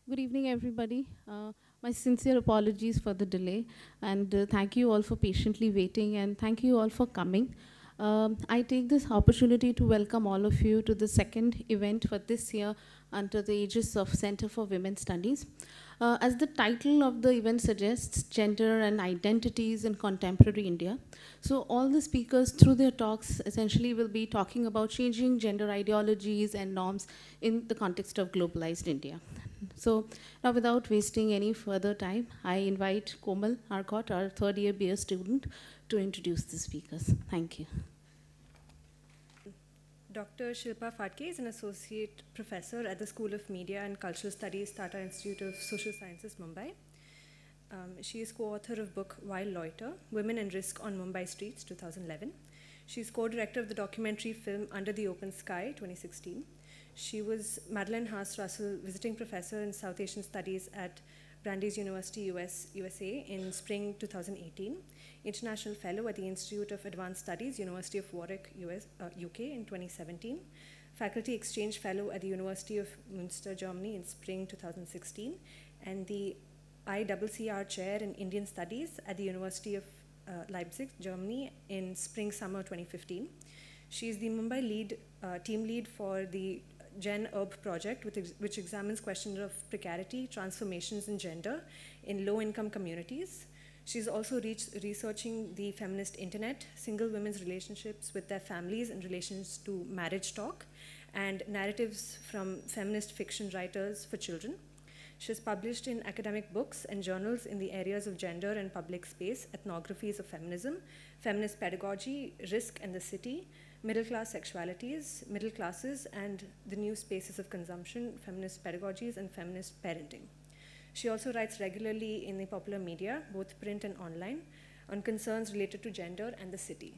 Good evening, everybody. My sincere apologies for the delay, and thank you all for patiently waiting, and thank you all for coming. I take this opportunity to welcome all of you to the second event for this year under the aegis of Center for Women's Studies. As the title of the event suggests, Gender and Identities in Contemporary India. So all the speakers through their talks essentially will be talking about changing gender ideologies and norms in the context of globalized India. So now without wasting any further time, I invite Komal Arcot, our third year BA student, to introduce the speakers. Thank you. Dr. Shilpa Phadke is an associate professor at the School of Media and Cultural Studies, Tata Institute of Social Sciences, Mumbai. She is co-author of book Wild Loiter, Women and Risk on Mumbai Streets, 2011. She is co-director of the documentary film Under the Open Sky, 2016. She was Madeline Haas Russell Visiting Professor in South Asian Studies at Brandeis University, USA in spring 2018. International Fellow at the Institute of Advanced Studies, University of Warwick, UK in 2017. Faculty Exchange Fellow at the University of Münster, Germany in spring 2016. And the ICCR Chair in Indian Studies at the University of Leipzig, Germany in spring-summer 2015. She is the Mumbai team lead for the Gen Urb project, which examines questions of precarity, transformations in gender in low-income communities. She's also researching the feminist internet, single women's relationships with their families in relations to marriage talk, and narratives from feminist fiction writers for children. She has published in academic books and journals in the areas of gender and public space, ethnographies of feminism, feminist pedagogy, risk and the city, middle-class sexualities, middle classes, and the new spaces of consumption, feminist pedagogies, and feminist parenting. She also writes regularly in the popular media, both print and online, on concerns related to gender and the city.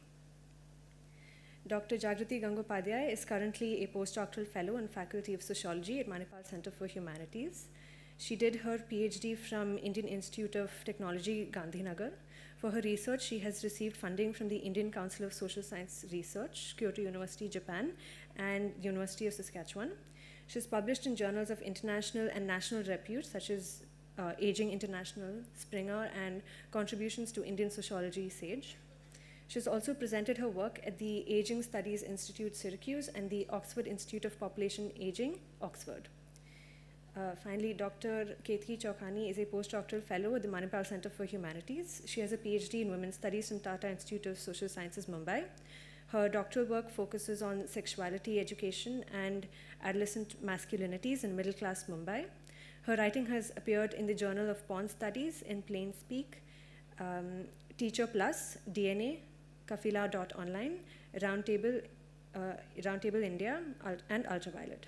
Dr. Jagrati Gangopadhyay is currently a postdoctoral fellow and faculty of sociology at Manipal Center for Humanities. She did her PhD from Indian Institute of Technology, Gandhinagar. For her research, she has received funding from the Indian Council of Social Science Research, Kyoto University, Japan, and University of Saskatchewan. She's published in journals of international and national repute, such as Aging International, Springer, and Contributions to Indian Sociology, SAGE. She's also presented her work at the Aging Studies Institute, Syracuse, and the Oxford Institute of Population Aging, Oxford. Finally, Dr. Ketki Chaukhani is a postdoctoral fellow at the Manipal Center for Humanities. She has a PhD in Women's Studies from Tata Institute of Social Sciences, Mumbai. Her doctoral work focuses on sexuality education and adolescent masculinities in middle-class Mumbai. Her writing has appeared in the Journal of Porn Studies, in Plain Speak, Teacher Plus, DNA, Kafila.online, Roundtable India, and Ultraviolet.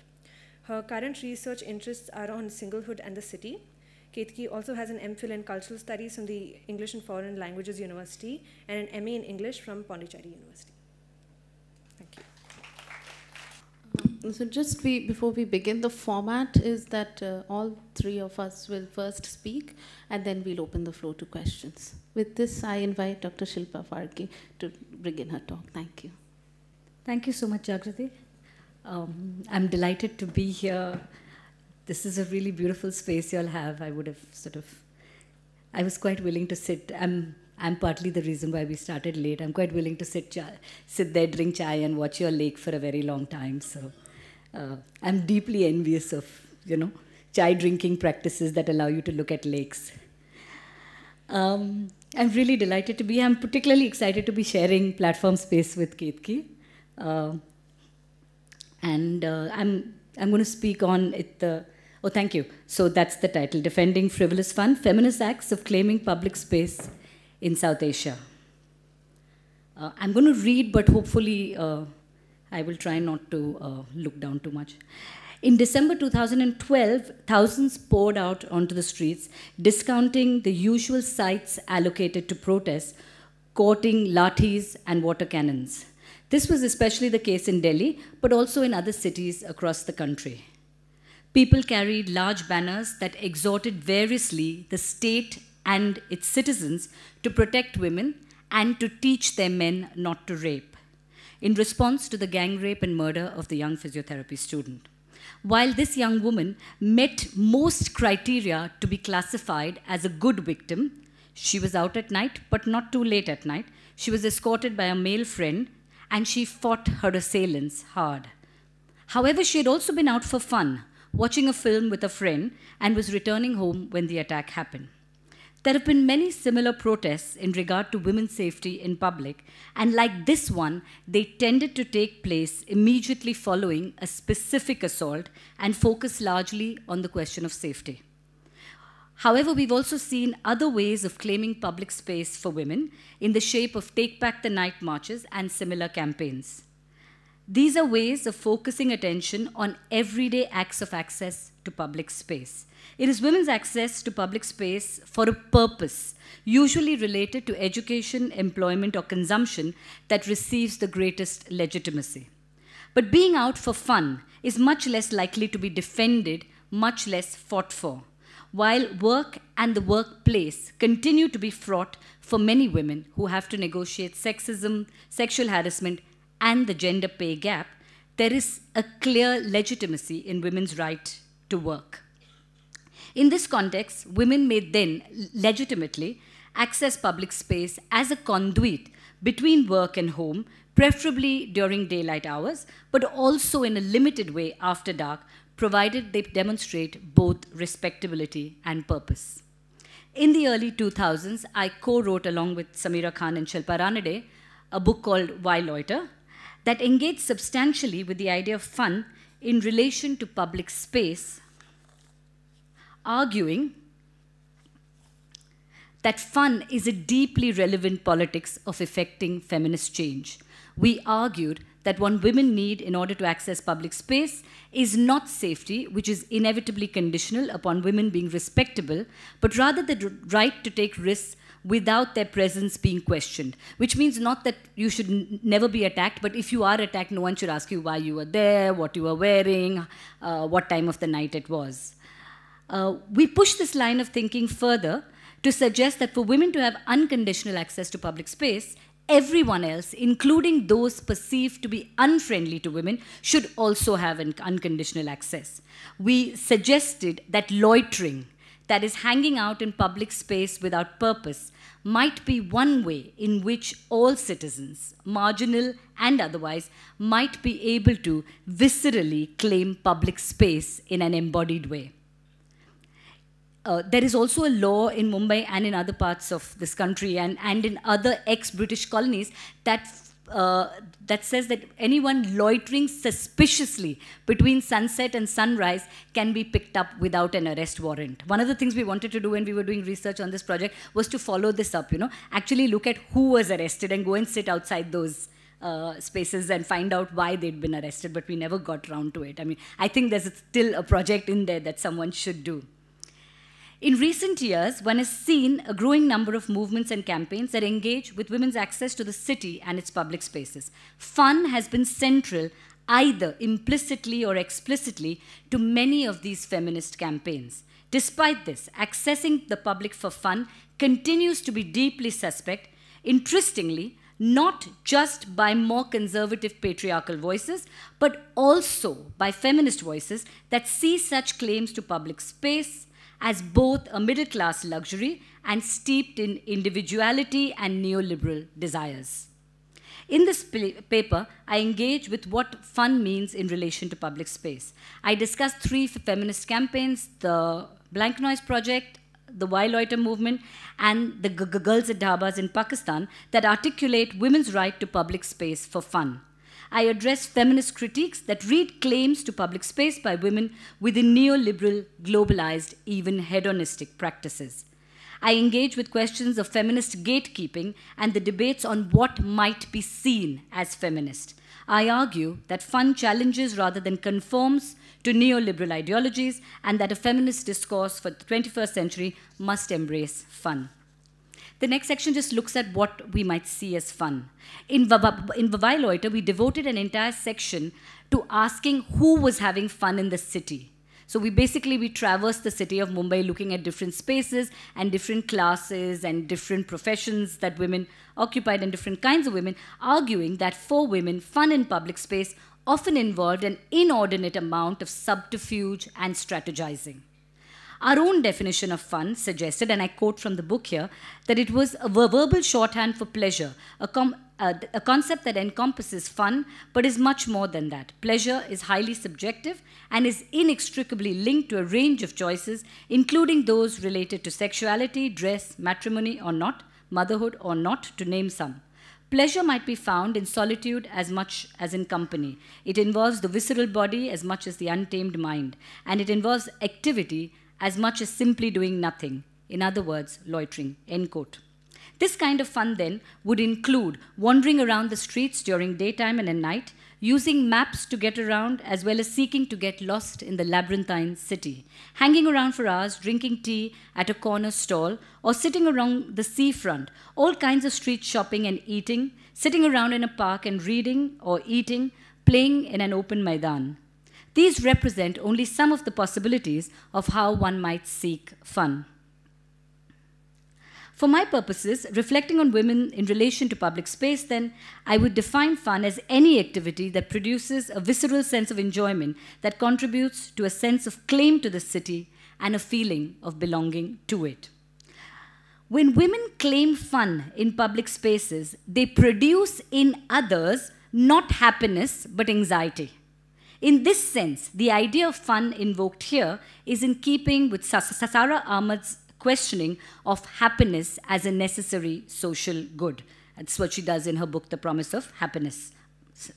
Her current research interests are on singlehood and the city. Ketki also has an MPhil in Cultural Studies from the English and Foreign Languages University and an MA in English from Pondicherry University. Thank you. So just before we begin, the format is that all three of us will first speak, and then we'll open the floor to questions. With this, I invite Dr. Shilpa Phadke to begin her talk. Thank you. Thank you so much, Jagrati. I'm delighted to be here. This is a really beautiful space you'll have. I was quite willing to sit. I'm partly the reason why we started late. I'm quite willing to sit there, drink chai, and watch your lake for a very long time. So I'm deeply envious of, chai drinking practices that allow you to look at lakes. I'm really delighted to be here. I'm particularly excited to be sharing platform space with Ketki. And I'm going to speak on it. Oh, thank you. So that's the title, Defending Frivolous Fun, Feminist Acts of Claiming Public Space in South Asia. I'm going to read, but hopefully I will try not to look down too much. In December 2012, thousands poured out onto the streets, discounting the usual sites allocated to protests, courting lathis and water cannons. This was especially the case in Delhi, but also in other cities across the country. People carried large banners that exhorted variously the state and its citizens to protect women and to teach their men not to rape, in response to the gang rape and murder of the young physiotherapy student. While this young woman met most criteria to be classified as a good victim, she was out at night, but not too late at night. She was escorted by a male friend, and she fought her assailants hard. However, she had also been out for fun, watching a film with a friend, and was returning home when the attack happened. There have been many similar protests in regard to women's safety in public, and like this one, they tended to take place immediately following a specific assault and focus largely on the question of safety. However, we've also seen other ways of claiming public space for women in the shape of Take Back the Night marches and similar campaigns. These are ways of focusing attention on everyday acts of access to public space. It is women's access to public space for a purpose, usually related to education, employment, or consumption, that receives the greatest legitimacy. But being out for fun is much less likely to be defended, much less fought for, while work and the workplace continue to be fraught for many women who have to negotiate sexism, sexual harassment, and the gender pay gap. There is a clear legitimacy in women's right to work. In this context, women may then legitimately access public space as a conduit between work and home, preferably during daylight hours, but also in a limited way after dark, provided they demonstrate both respectability and purpose. In the early 2000s, I co-wrote along with Samira Khan and Shilpa Ranade a book called Why Loiter, that engaged substantially with the idea of fun in relation to public space, arguing that fun is a deeply relevant politics of effecting feminist change. We argued that what women need in order to access public space is not safety, which is inevitably conditional upon women being respectable, but rather the right to take risks without their presence being questioned, which means not that you should never be attacked, but if you are attacked, no one should ask you why you were there, what you were wearing, what time of the night it was. We push this line of thinking further to suggest that for women to have unconditional access to public space, everyone else, including those perceived to be unfriendly to women, should also have an unconditional access. We suggested that loitering, that is hanging out in public space without purpose, might be one way in which all citizens, marginal and otherwise, might be able to viscerally claim public space in an embodied way. There is also a law in Mumbai and in other parts of this country and in other ex-British colonies that says that anyone loitering suspiciously between sunset and sunrise can be picked up without an arrest warrant. One of the things we wanted to do when we were doing research on this project was to follow this up, actually look at who was arrested and go and sit outside those spaces and find out why they'd been arrested, but we never got around to it. I mean, I think there's still a project in there that someone should do. In recent years, one has seen a growing number of movements and campaigns that engage with women's access to the city and its public spaces. Fun has been central, either implicitly or explicitly, to many of these feminist campaigns. Despite this, accessing the public for fun continues to be deeply suspect, interestingly, not just by more conservative patriarchal voices, but also by feminist voices that see such claims to public space as both a middle-class luxury and steeped in individuality and neoliberal desires. In this paper, I engage with what fun means in relation to public space. I discuss 3 feminist campaigns: the Blank Noise Project, the Why Loiter movement, and the Girls at Dhabas in Pakistan that articulate women's right to public space for fun. I address feminist critiques that read claims to public space by women within neoliberal, globalized, even hedonistic practices. I engage with questions of feminist gatekeeping and the debates on what might be seen as feminist. I argue that fun challenges rather than conforms to neoliberal ideologies and that a feminist discourse for the 21st century must embrace fun. The next section just looks at what we might see as fun. In Why Loiter, we devoted an entire section to asking who was having fun in the city. So we traversed the city of Mumbai looking at different spaces and different classes and different professions that women occupied and different kinds of women, arguing that for women, fun in public space often involved an inordinate amount of subterfuge and strategizing. Our own definition of fun suggested, and I quote from the book here, that it was a verbal shorthand for pleasure, a concept that encompasses fun, but is much more than that. Pleasure is highly subjective and is inextricably linked to a range of choices, including those related to sexuality, dress, matrimony or not, motherhood or not, to name some. Pleasure might be found in solitude as much as in company. It involves the visceral body as much as the untamed mind, and it involves activity as much as simply doing nothing. In other words, loitering, end quote. This kind of fun then would include wandering around the streets during daytime and at night, using maps to get around, as well as seeking to get lost in the labyrinthine city, hanging around for hours, drinking tea at a corner stall, or sitting around the seafront, all kinds of street shopping and eating, sitting around in a park and reading or eating, playing in an open maidan. These represent only some of the possibilities of how one might seek fun. For my purposes, reflecting on women in relation to public space, then, I would define fun as any activity that produces a visceral sense of enjoyment that contributes to a sense of claim to the city and a feeling of belonging to it. When women claim fun in public spaces, they produce in others not happiness but anxiety. In this sense, the idea of fun invoked here is in keeping with Sara Ahmed's questioning of happiness as a necessary social good. That's what she does in her book, The Promise of Happiness.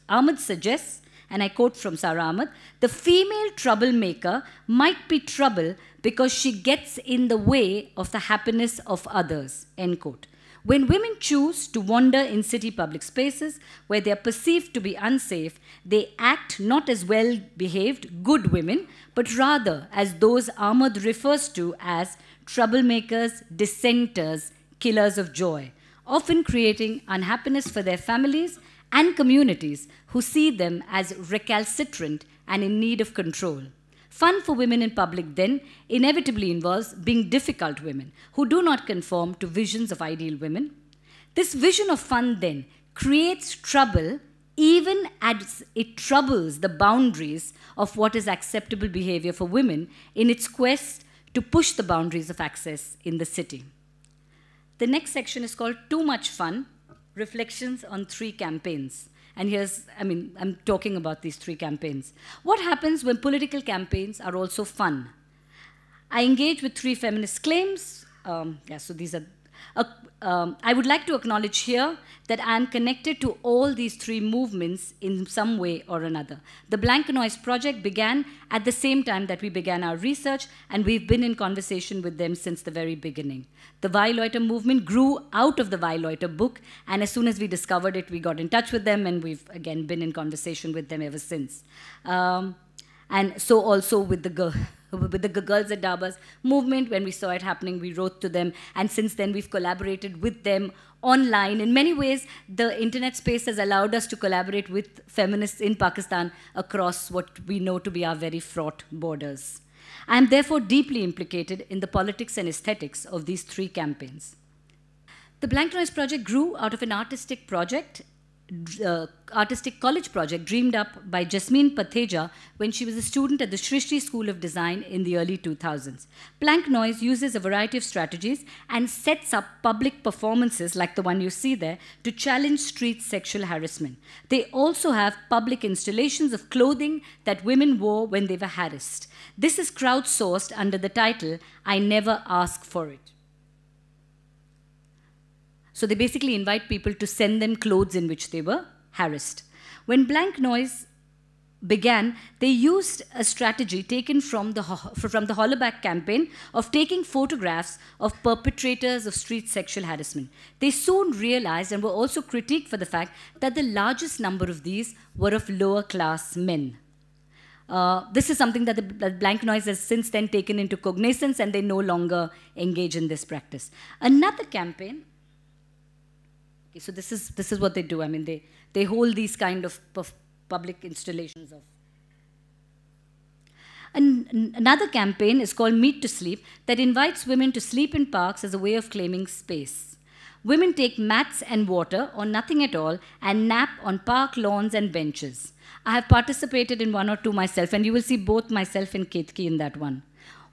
Ahmed suggests, and I quote from Sara Ahmed, the female troublemaker might be trouble because she gets in the way of the happiness of others, end quote. When women choose to wander in city public spaces where they are perceived to be unsafe, they act not as well-behaved, good women, but rather as those Ahmed refers to as troublemakers, dissenters, killers of joy, often creating unhappiness for their families and communities who see them as recalcitrant and in need of control. Fun for women in public then inevitably involves being difficult women who do not conform to visions of ideal women. This vision of fun then creates trouble even as it troubles the boundaries of what is acceptable behavior for women in its quest to push the boundaries of access in the city. The next section is called Too Much Fun, Reflections on 3 Campaigns. And here's, I'm talking about these 3 campaigns. What happens when political campaigns are also fun? I engage with 3 feminist claims. So these are, I would like to acknowledge here that I am connected to all these 3 movements in some way or another. The Blank Noise Project began at the same time that we began our research, and we've been in conversation with them since the very beginning. The Why Loiter movement grew out of the Why Loiter book, and as soon as we discovered it, we got in touch with them, and we've, again, been in conversation with them ever since. And so also with the Girls at Dabas movement, when we saw it happening, we wrote to them, and since then we've collaborated with them online. In many ways, the internet space has allowed us to collaborate with feminists in Pakistan across what we know to be our very fraught borders. I am therefore deeply implicated in the politics and aesthetics of these 3 campaigns. The Blank Noise Project grew out of an artistic college project dreamed up by Jasmine Patheja when she was a student at the Srishti School of Design in the early 2000s. Blank Noise uses a variety of strategies and sets up public performances like the one you see there to challenge street sexual harassment. They also have public installations of clothing that women wore when they were harassed. This is crowdsourced under the title, I Never Ask for It. So they basically invite people to send them clothes in which they were harassed. When Blank Noise began, they used a strategy taken from the Hollaback campaign of taking photographs of perpetrators of street sexual harassment. They soon realized and were also critiqued for the fact that the largest number of these were of lower class men. This is something that the Blank Noise has since then taken into cognizance, and they no longer engage in this practice. Another campaign. So this is what they do. I mean, they hold these kind of public installations of. Another campaign is called Meet to Sleep that invites women to sleep in parks as a way of claiming space. Women take mats and water or nothing at all and nap on park lawns and benches. I have participated in one or two myself, and you will see both myself and Ketki in that one.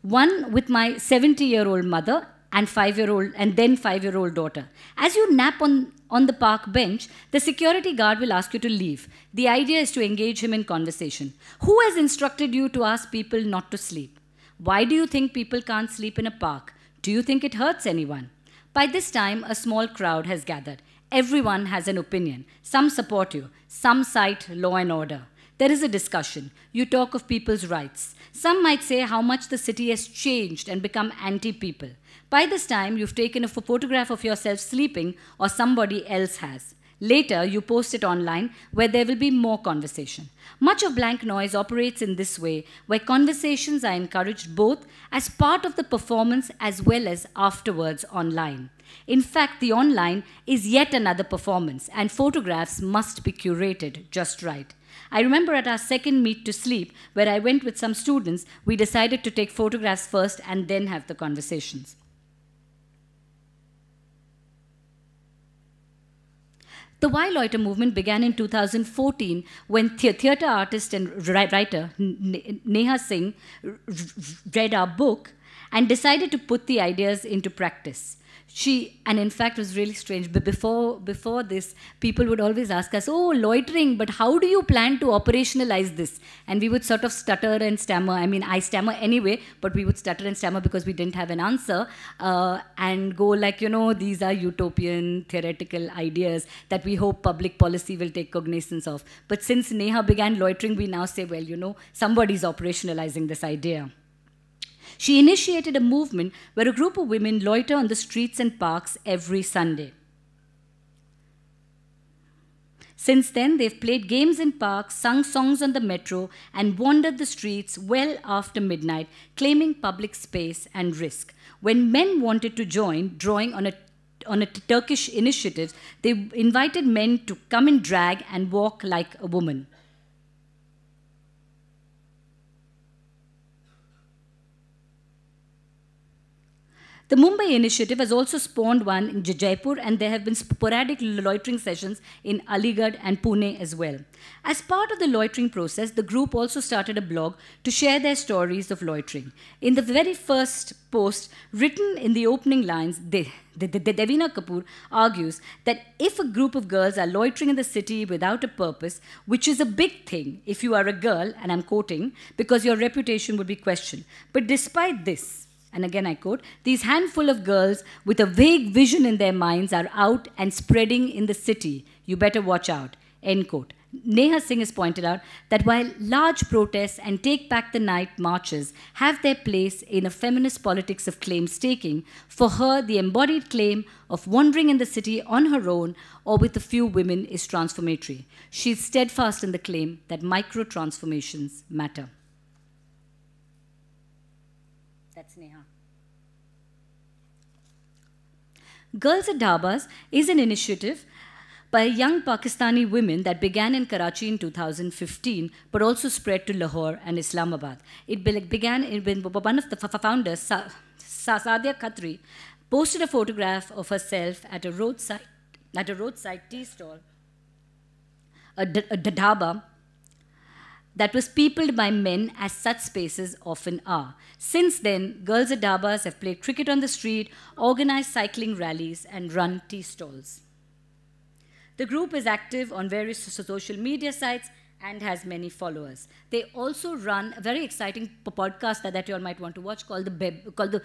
One with my 70-year-old mother and 5-year-old and then 5-year-old daughter. As you nap on the park bench, the security guard will ask you to leave. The idea is to engage him in conversation. Who has instructed you to ask people not to sleep? Why do you think people can't sleep in a park? Do you think it hurts anyone? By this time, a small crowd has gathered. Everyone has an opinion. Some support you. Some cite law and order. There is a discussion. You talk of people's rights. Some might say how much the city has changed and become anti-people. By this time, you've taken a photograph of yourself sleeping or somebody else has. Later, you post it online where there will be more conversation. Much of Blank Noise operates in this way, where conversations are encouraged both as part of the performance as well as afterwards online. In fact, the online is yet another performance, and photographs must be curated just right. I remember at our second Meet to Sleep, where I went with some students, we decided to take photographs first and then have the conversations. The Why Loiter movement began in 2014 when theatre artist and writer Neha Singh read our book and decided to put the ideas into practice. And in fact, it was really strange, but before this, people would always ask us, oh, loitering, but how do you plan to operationalize this? And we would sort of stutter and stammer. I mean, I stammer anyway, but we would stutter and stammer because we didn't have an answer, and go like, you know, these are utopian, theoretical ideas that we hope public policy will take cognizance of. But since Neha began loitering, we now say, well, you know, somebody's operationalizing this idea. She initiated a movement where a group of women loiter on the streets and parks every Sunday. Since then, they've played games in parks, sung songs on the metro, and wandered the streets well after midnight, claiming public space and risk. When men wanted to join, drawing on a Turkish initiative, they invited men to come in drag and walk like a woman. The Mumbai initiative has also spawned one in Jaipur, and there have been sporadic loitering sessions in Aligarh and Pune as well. As part of the loitering process, the group also started a blog to share their stories of loitering. In the very first post, written in the opening lines, Devina Kapoor argues that if a group of girls are loitering in the city without a purpose, which is a big thing if you are a girl, and I'm quoting, because your reputation would be questioned. But despite this, and again I quote, these handful of girls with a vague vision in their minds are out and spreading in the city. You better watch out, end quote. Neha Singh has pointed out that while large protests and Take Back the Night marches have their place in a feminist politics of claim-staking, for her the embodied claim of wandering in the city on her own or with a few women is transformatory. She is steadfast in the claim that micro-transformations matter. That's Neha. Girls at Dhabas is an initiative by young Pakistani women that began in Karachi in 2015, but also spread to Lahore and Islamabad. It began when one of the founders, Sadia Khatri, posted a photograph of herself at a roadside tea stall, a dhaba, that was peopled by men, as such spaces often are. Since then, girls at Dhabas have played cricket on the street, organized cycling rallies, and run tea stalls. The group is active on various social media sites and has many followers. They also run a very exciting podcast that you all might want to watch called the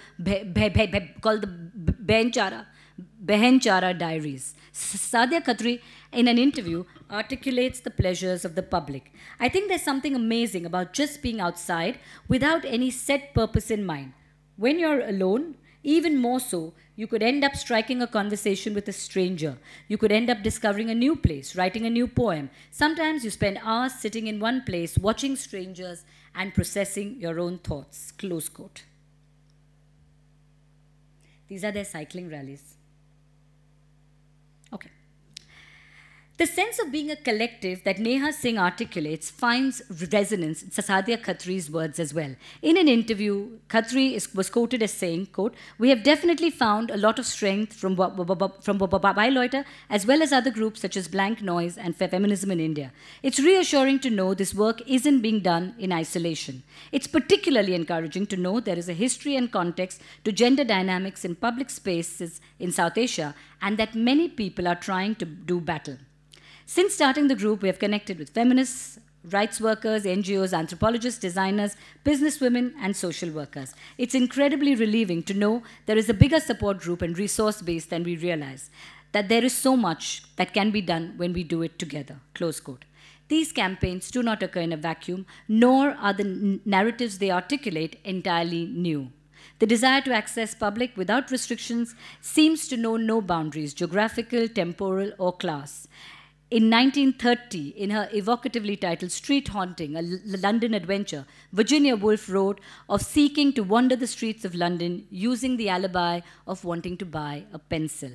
Behenchara Diaries. Sadia Khatri, in an interview, articulates the pleasures of the public. I think there's something amazing about just being outside without any set purpose in mind. When you're alone, even more so, you could end up striking a conversation with a stranger. You could end up discovering a new place, writing a new poem. Sometimes you spend hours sitting in one place, watching strangers and processing your own thoughts. Close quote. These are their cycling rallies. Okay. The sense of being a collective that Neha Singh articulates finds resonance in Saadia Khatri's words as well. In an interview, Khatri was quoted as saying, quote, "We have definitely found a lot of strength from Why Loiter as well as other groups such as Blank Noise and Feminism in India. It's reassuring to know this work isn't being done in isolation. It's particularly encouraging to know there is a history and context to gender dynamics in public spaces in South Asia and that many people are trying to do battle." Since starting the group, we have connected with feminists, rights workers, NGOs, anthropologists, designers, businesswomen, and social workers. It's incredibly relieving to know there is a bigger support group and resource base than we realize, that there is so much that can be done when we do it together, close quote. These campaigns do not occur in a vacuum, nor are the narratives they articulate entirely new. The desire to access public without restrictions seems to know no boundaries, geographical, temporal, or class. In 1930, in her evocatively titled Street Haunting, a London adventure, Virginia Woolf wrote of seeking to wander the streets of London using the alibi of wanting to buy a pencil.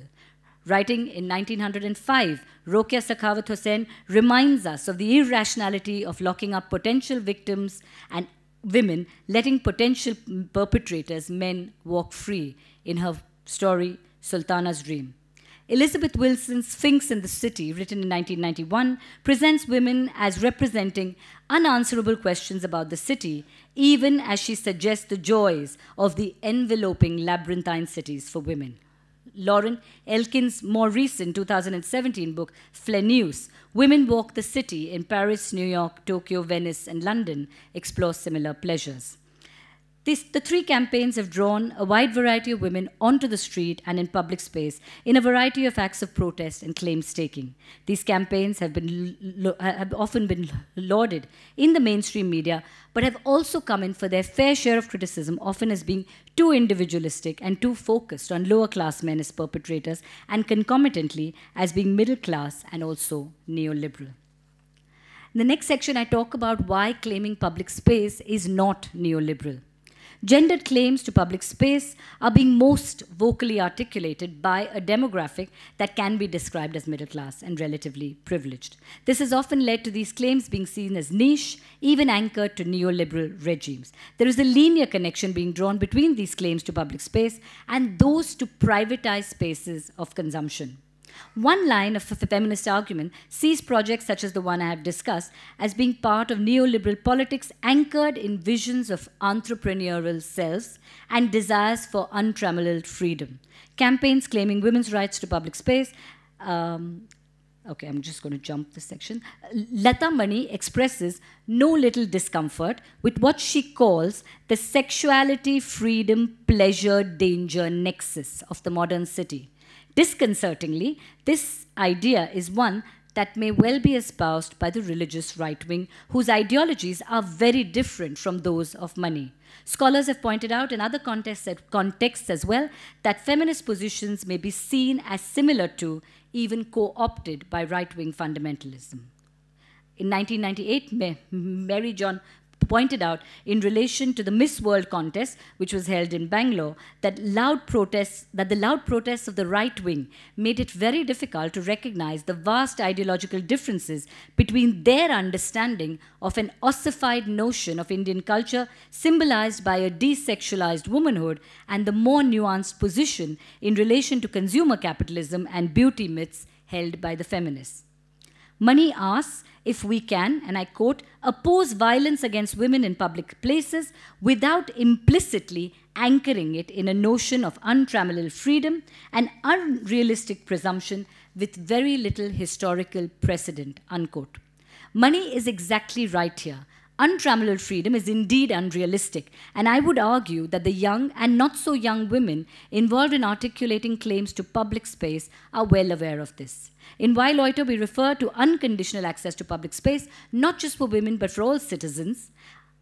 Writing in 1905, Rokia Sakhawat Hussain reminds us of the irrationality of locking up potential victims and women, letting potential perpetrators, men, walk free in her story, Sultana's Dream. Elizabeth Wilson's Sphinx in the City, written in 1991, presents women as representing unanswerable questions about the city, even as she suggests the joys of the enveloping labyrinthine cities for women. Lauren Elkin's more recent 2017 book, Fleneus, Women Walk the City in Paris, New York, Tokyo, Venice, and London, explores similar pleasures. The three campaigns have drawn a wide variety of women onto the street and in public space in a variety of acts of protest and claim-staking. These campaigns have often been lauded in the mainstream media, but have also come in for their fair share of criticism, often as being too individualistic and too focused on lower-class men as perpetrators, and concomitantly as being middle-class and also neoliberal. In the next section, I talk about why claiming public space is not neoliberal. Gendered claims to public space are being most vocally articulated by a demographic that can be described as middle class and relatively privileged. This has often led to these claims being seen as niche, even anchored to neoliberal regimes. There is a linear connection being drawn between these claims to public space and those to privatized spaces of consumption. One line of the feminist argument sees projects such as the one I have discussed as being part of neoliberal politics anchored in visions of entrepreneurial selves and desires for untrammeled freedom. Campaigns claiming women's rights to public space. Okay, I'm just going to jump this section. Lata Mani expresses no little discomfort with what she calls the sexuality, freedom, pleasure, danger nexus of the modern city. Disconcertingly, this idea is one that may well be espoused by the religious right wing, whose ideologies are very different from those of money. Scholars have pointed out in other contexts as well that feminist positions may be seen as similar to, even co-opted by right-wing fundamentalism. In 1998, Mary John pointed out in relation to the Miss World contest, which was held in Bangalore, that the loud protests of the right wing made it very difficult to recognize the vast ideological differences between their understanding of an ossified notion of Indian culture symbolized by a desexualized womanhood and the more nuanced position in relation to consumer capitalism and beauty myths held by the feminists. Mani asks if we can, and I quote, oppose violence against women in public places without implicitly anchoring it in a notion of untrammeled freedom and unrealistic presumption with very little historical precedent, unquote. Mani is exactly right here. Untrammeled freedom is indeed unrealistic, and I would argue that the young and not so young women involved in articulating claims to public space are well aware of this. In Why Loiter, we refer to unconditional access to public space, not just for women but for all citizens,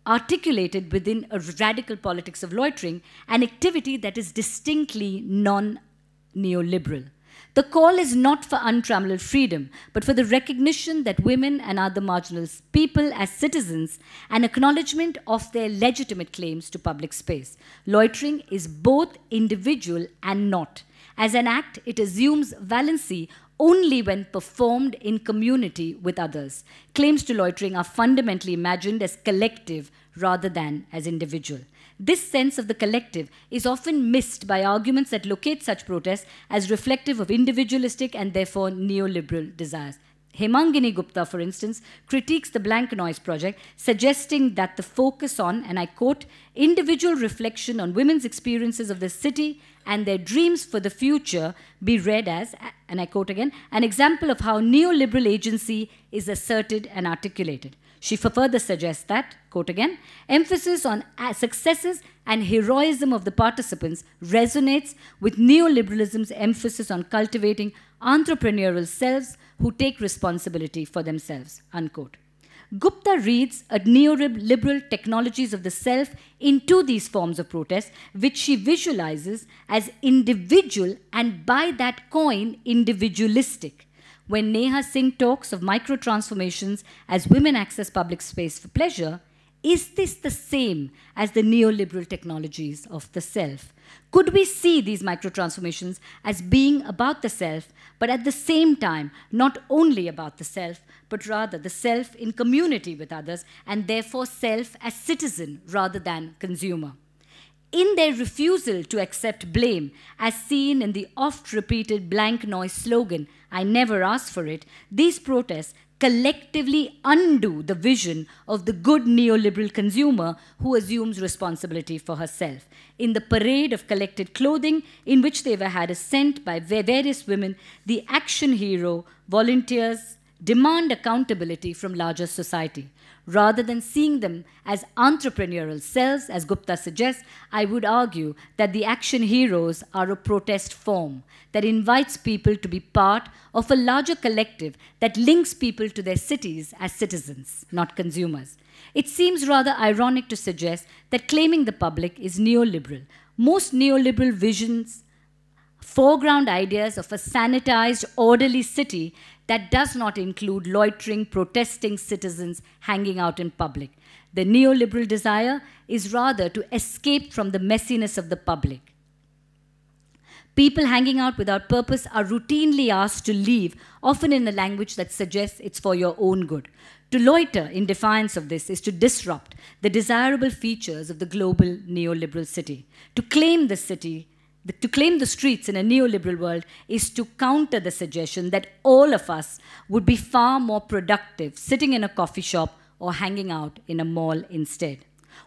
articulated within a radical politics of loitering, an activity that is distinctly non-neoliberal. The call is not for untrammeled freedom, but for the recognition that women and other marginalized people as citizens, an acknowledgement of their legitimate claims to public space. Loitering is both individual and not. As an act, it assumes valency only when performed in community with others. Claims to loitering are fundamentally imagined as collective rather than as individual. This sense of the collective is often missed by arguments that locate such protests as reflective of individualistic and therefore neoliberal desires. Hemangini Gupta, for instance, critiques the Blank Noise project, suggesting that the focus on, and I quote, individual reflection on women's experiences of the city and their dreams for the future be read as, and I quote again, an example of how neoliberal agency is asserted and articulated. She further suggests that, quote again, emphasis on successes and heroism of the participants resonates with neoliberalism's emphasis on cultivating entrepreneurial selves who take responsibility for themselves, unquote. Gupta reads a neoliberal technologies of the self into these forms of protest, which she visualizes as individual and by that coin, individualistic. When Neha Singh talks of micro-transformations as women access public space for pleasure, is this the same as the neoliberal technologies of the self? Could we see these micro-transformations as being about the self, but at the same time, not only about the self, but rather the self in community with others, and therefore self as citizen rather than consumer? In their refusal to accept blame, as seen in the oft-repeated Blank Noise slogan, I never asked for it, these protests collectively undo the vision of the good neoliberal consumer who assumes responsibility for herself. In the parade of collected clothing in which they were had assent by various women, the action hero volunteers demand accountability from larger society. Rather than seeing them as entrepreneurial selves, as Gupta suggests, I would argue that the action heroes are a protest form that invites people to be part of a larger collective that links people to their cities as citizens, not consumers. It seems rather ironic to suggest that claiming the public is neoliberal. Most neoliberal visions foreground ideas of a sanitized, orderly city that does not include loitering, protesting citizens hanging out in public. The neoliberal desire is rather to escape from the messiness of the public. People hanging out without purpose are routinely asked to leave, often in a language that suggests it's for your own good. To loiter in defiance of this is to disrupt the desirable features of the global neoliberal city. To claim the city, to claim the streets in a neoliberal world is to counter the suggestion that all of us would be far more productive sitting in a coffee shop or hanging out in a mall instead.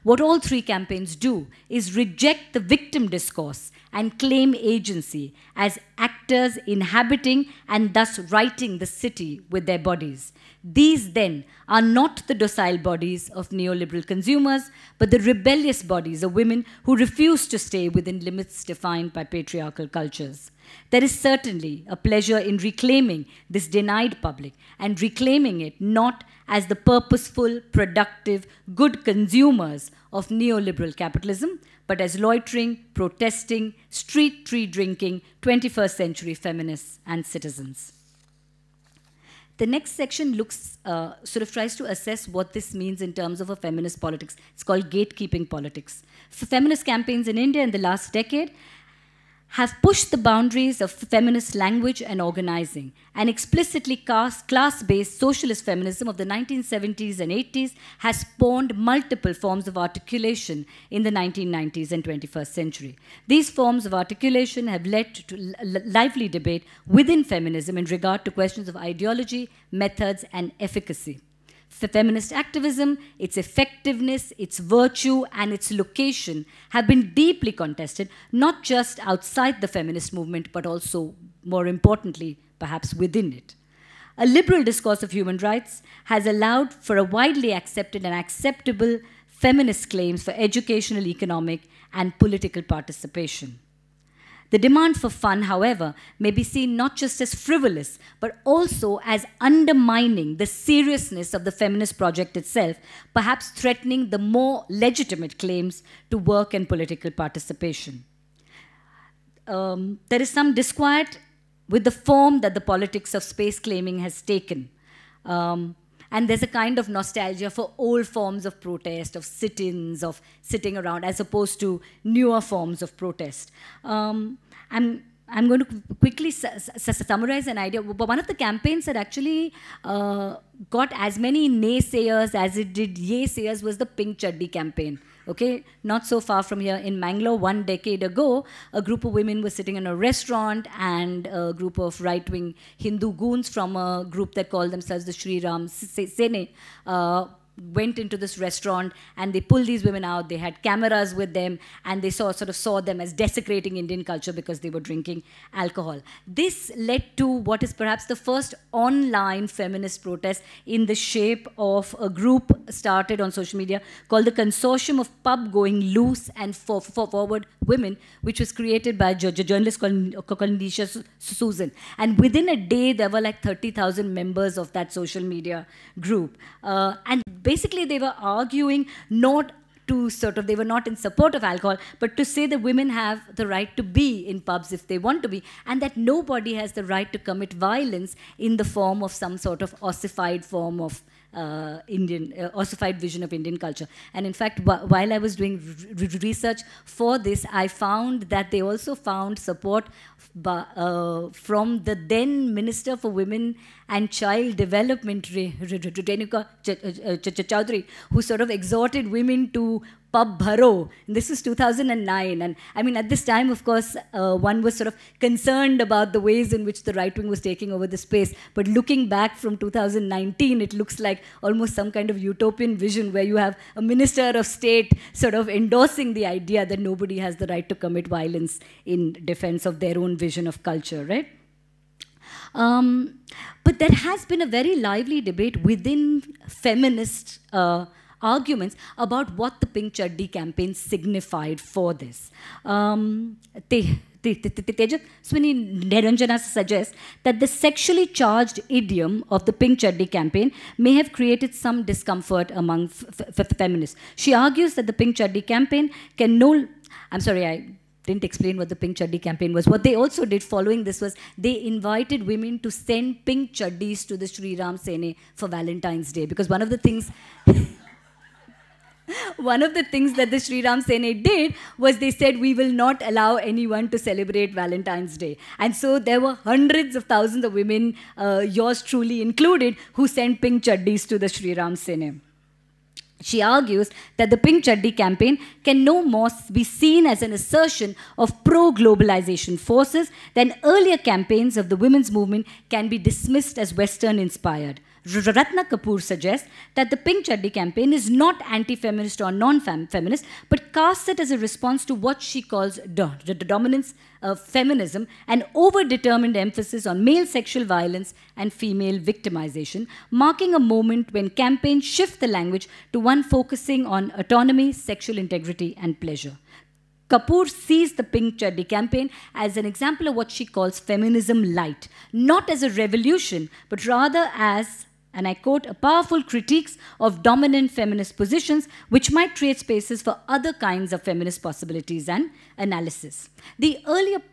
What all three campaigns do is reject the victim discourse and claim agency as actors inhabiting and thus writing the city with their bodies. These, then, are not the docile bodies of neoliberal consumers, but the rebellious bodies of women who refuse to stay within limits defined by patriarchal cultures. There is certainly a pleasure in reclaiming this denied public and reclaiming it not as the purposeful, productive, good consumers of neoliberal capitalism, but as loitering, protesting, street tree drinking, 21st century feminists and citizens. The next section looks, tries to assess what this means in terms of a feminist politics. It's called gatekeeping politics. Feminist campaigns in India in the last decade have pushed the boundaries of feminist language and organizing, and explicitly class-based socialist feminism of the 1970s and 80s has spawned multiple forms of articulation in the 1990s and 21st century. These forms of articulation have led to lively debate within feminism in regard to questions of ideology, methods, and efficacy. Feminist activism, its effectiveness, its virtue, and its location have been deeply contested, not just outside the feminist movement, but also, more importantly, perhaps within it. A liberal discourse of human rights has allowed for a widely accepted and acceptable feminist claims for educational, economic, and political participation. The demand for fun, however, may be seen not just as frivolous, but also as undermining the seriousness of the feminist project itself, perhaps threatening the more legitimate claims to work and political participation. There is some disquiet with the form that the politics of space claiming has taken. And there's a kind of nostalgia for old forms of protest, of sit-ins, of sitting around, as opposed to newer forms of protest. I'm I'm going to quickly summarize an idea. But one of the campaigns that actually got as many naysayers as it did yay-sayers was the Pink Chaddi campaign. Okay, not so far from here in Mangalore, 1 decade ago, a group of women were sitting in a restaurant, and a group of right-wing Hindu goons from a group that called themselves the Sri Ram Sene went into this restaurant, and they pulled these women out. They had cameras with them, and they sort of saw them as desecrating Indian culture because they were drinking alcohol. This led to what is perhaps the first online feminist protest in the shape of a group started on social media called the Consortium of Pub-Going Loose and Forward Women, which was created by a journalist called Nisha Susan. And within a day, there were like 30,000 members of that social media group. And basically, they were arguing not to they were not in support of alcohol, but to say that women have the right to be in pubs if they want to be, and that nobody has the right to commit violence in the form of some sort of ossified form of ossified vision of Indian culture. And in fact, while I was doing research for this, I found that they also found support from the then Minister for Women and Child Development, Renuka Chaudhary, who sort of exhorted women to pub bharo. This is 2009. And I mean, at this time, of course, one was sort of concerned about the ways in which the right wing was taking over the space. But looking back from 2019, it looks like almost some kind of utopian vision where you have a minister of state sort of endorsing the idea that nobody has the right to commit violence in defense of their own vision of culture, right? But there has been a very lively debate within feminist arguments about what the Pink Chaddi campaign signified for this. Tejaswini Niranjana suggests that the sexually charged idiom of the Pink Chaddi campaign may have created some discomfort among feminists. She argues that the Pink Chaddi campaign can I'm sorry, I didn't explain what the Pink Chaddi campaign was. What they also did following this was they invited women to send pink chaddis to the Sri Ram Sene for Valentine's Day, because one of the things that the Sri Ram Sene did was they said, we will not allow anyone to celebrate Valentine's Day. And so there were hundreds of thousands of women, yours truly included, who sent pink chaddis to the Sri Ram Sene. She argues that the Pink Chaddi campaign can no more be seen as an assertion of pro-globalization forces than earlier campaigns of the women's movement can be dismissed as Western-inspired. Ratna Kapoor suggests that the Pink Chaddi campaign is not anti-feminist or non-feminist, but casts it as a response to what she calls the dominance of feminism, an over-determined emphasis on male sexual violence and female victimization, marking a moment when campaigns shift the language to one focusing on autonomy, sexual integrity, and pleasure. Kapoor sees the Pink Chaddi campaign as an example of what she calls feminism light, not as a revolution, but rather as, and I quote, a powerful critiques of dominant feminist positions which might create spaces for other kinds of feminist possibilities and analysis. The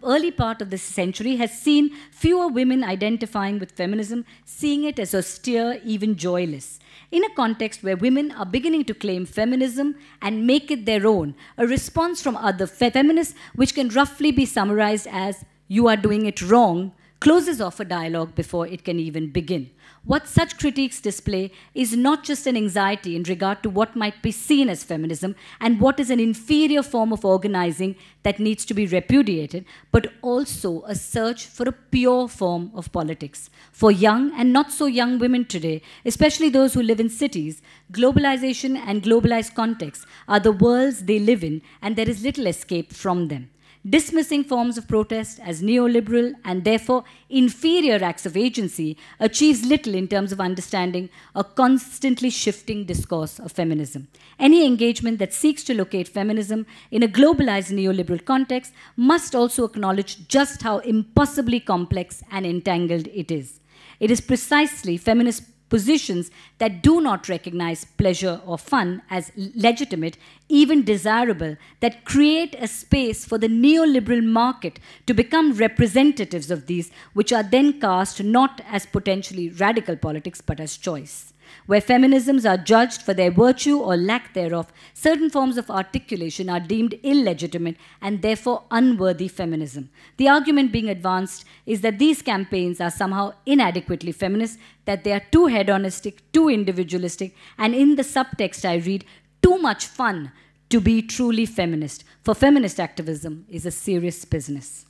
early part of this century has seen fewer women identifying with feminism, seeing it as austere, even joyless. In a context where women are beginning to claim feminism and make it their own, a response from other feminists, which can roughly be summarized as, you are doing it wrong, closes off a dialogue before it can even begin. What such critiques display is not just an anxiety in regard to what might be seen as feminism and what is an inferior form of organizing that needs to be repudiated, but also a search for a pure form of politics. For young and not so young women today, especially those who live in cities, globalization and globalized contexts are the worlds they live in, and there is little escape from them. Dismissing forms of protest as neoliberal and therefore inferior acts of agency achieves little in terms of understanding a constantly shifting discourse of feminism. Any engagement that seeks to locate feminism in a globalized neoliberal context must also acknowledge just how impossibly complex and entangled it is. It is precisely feminist positions that do not recognize pleasure or fun as legitimate, even desirable, that create a space for the neoliberal market to become representatives of these, which are then cast not as potentially radical politics, but as choice. Where feminisms are judged for their virtue or lack thereof, certain forms of articulation are deemed illegitimate and therefore unworthy feminism. The argument being advanced is that these campaigns are somehow inadequately feminist, that they are too hedonistic, too individualistic, and in the subtext I read, too much fun to be truly feminist. For feminist activism is a serious business.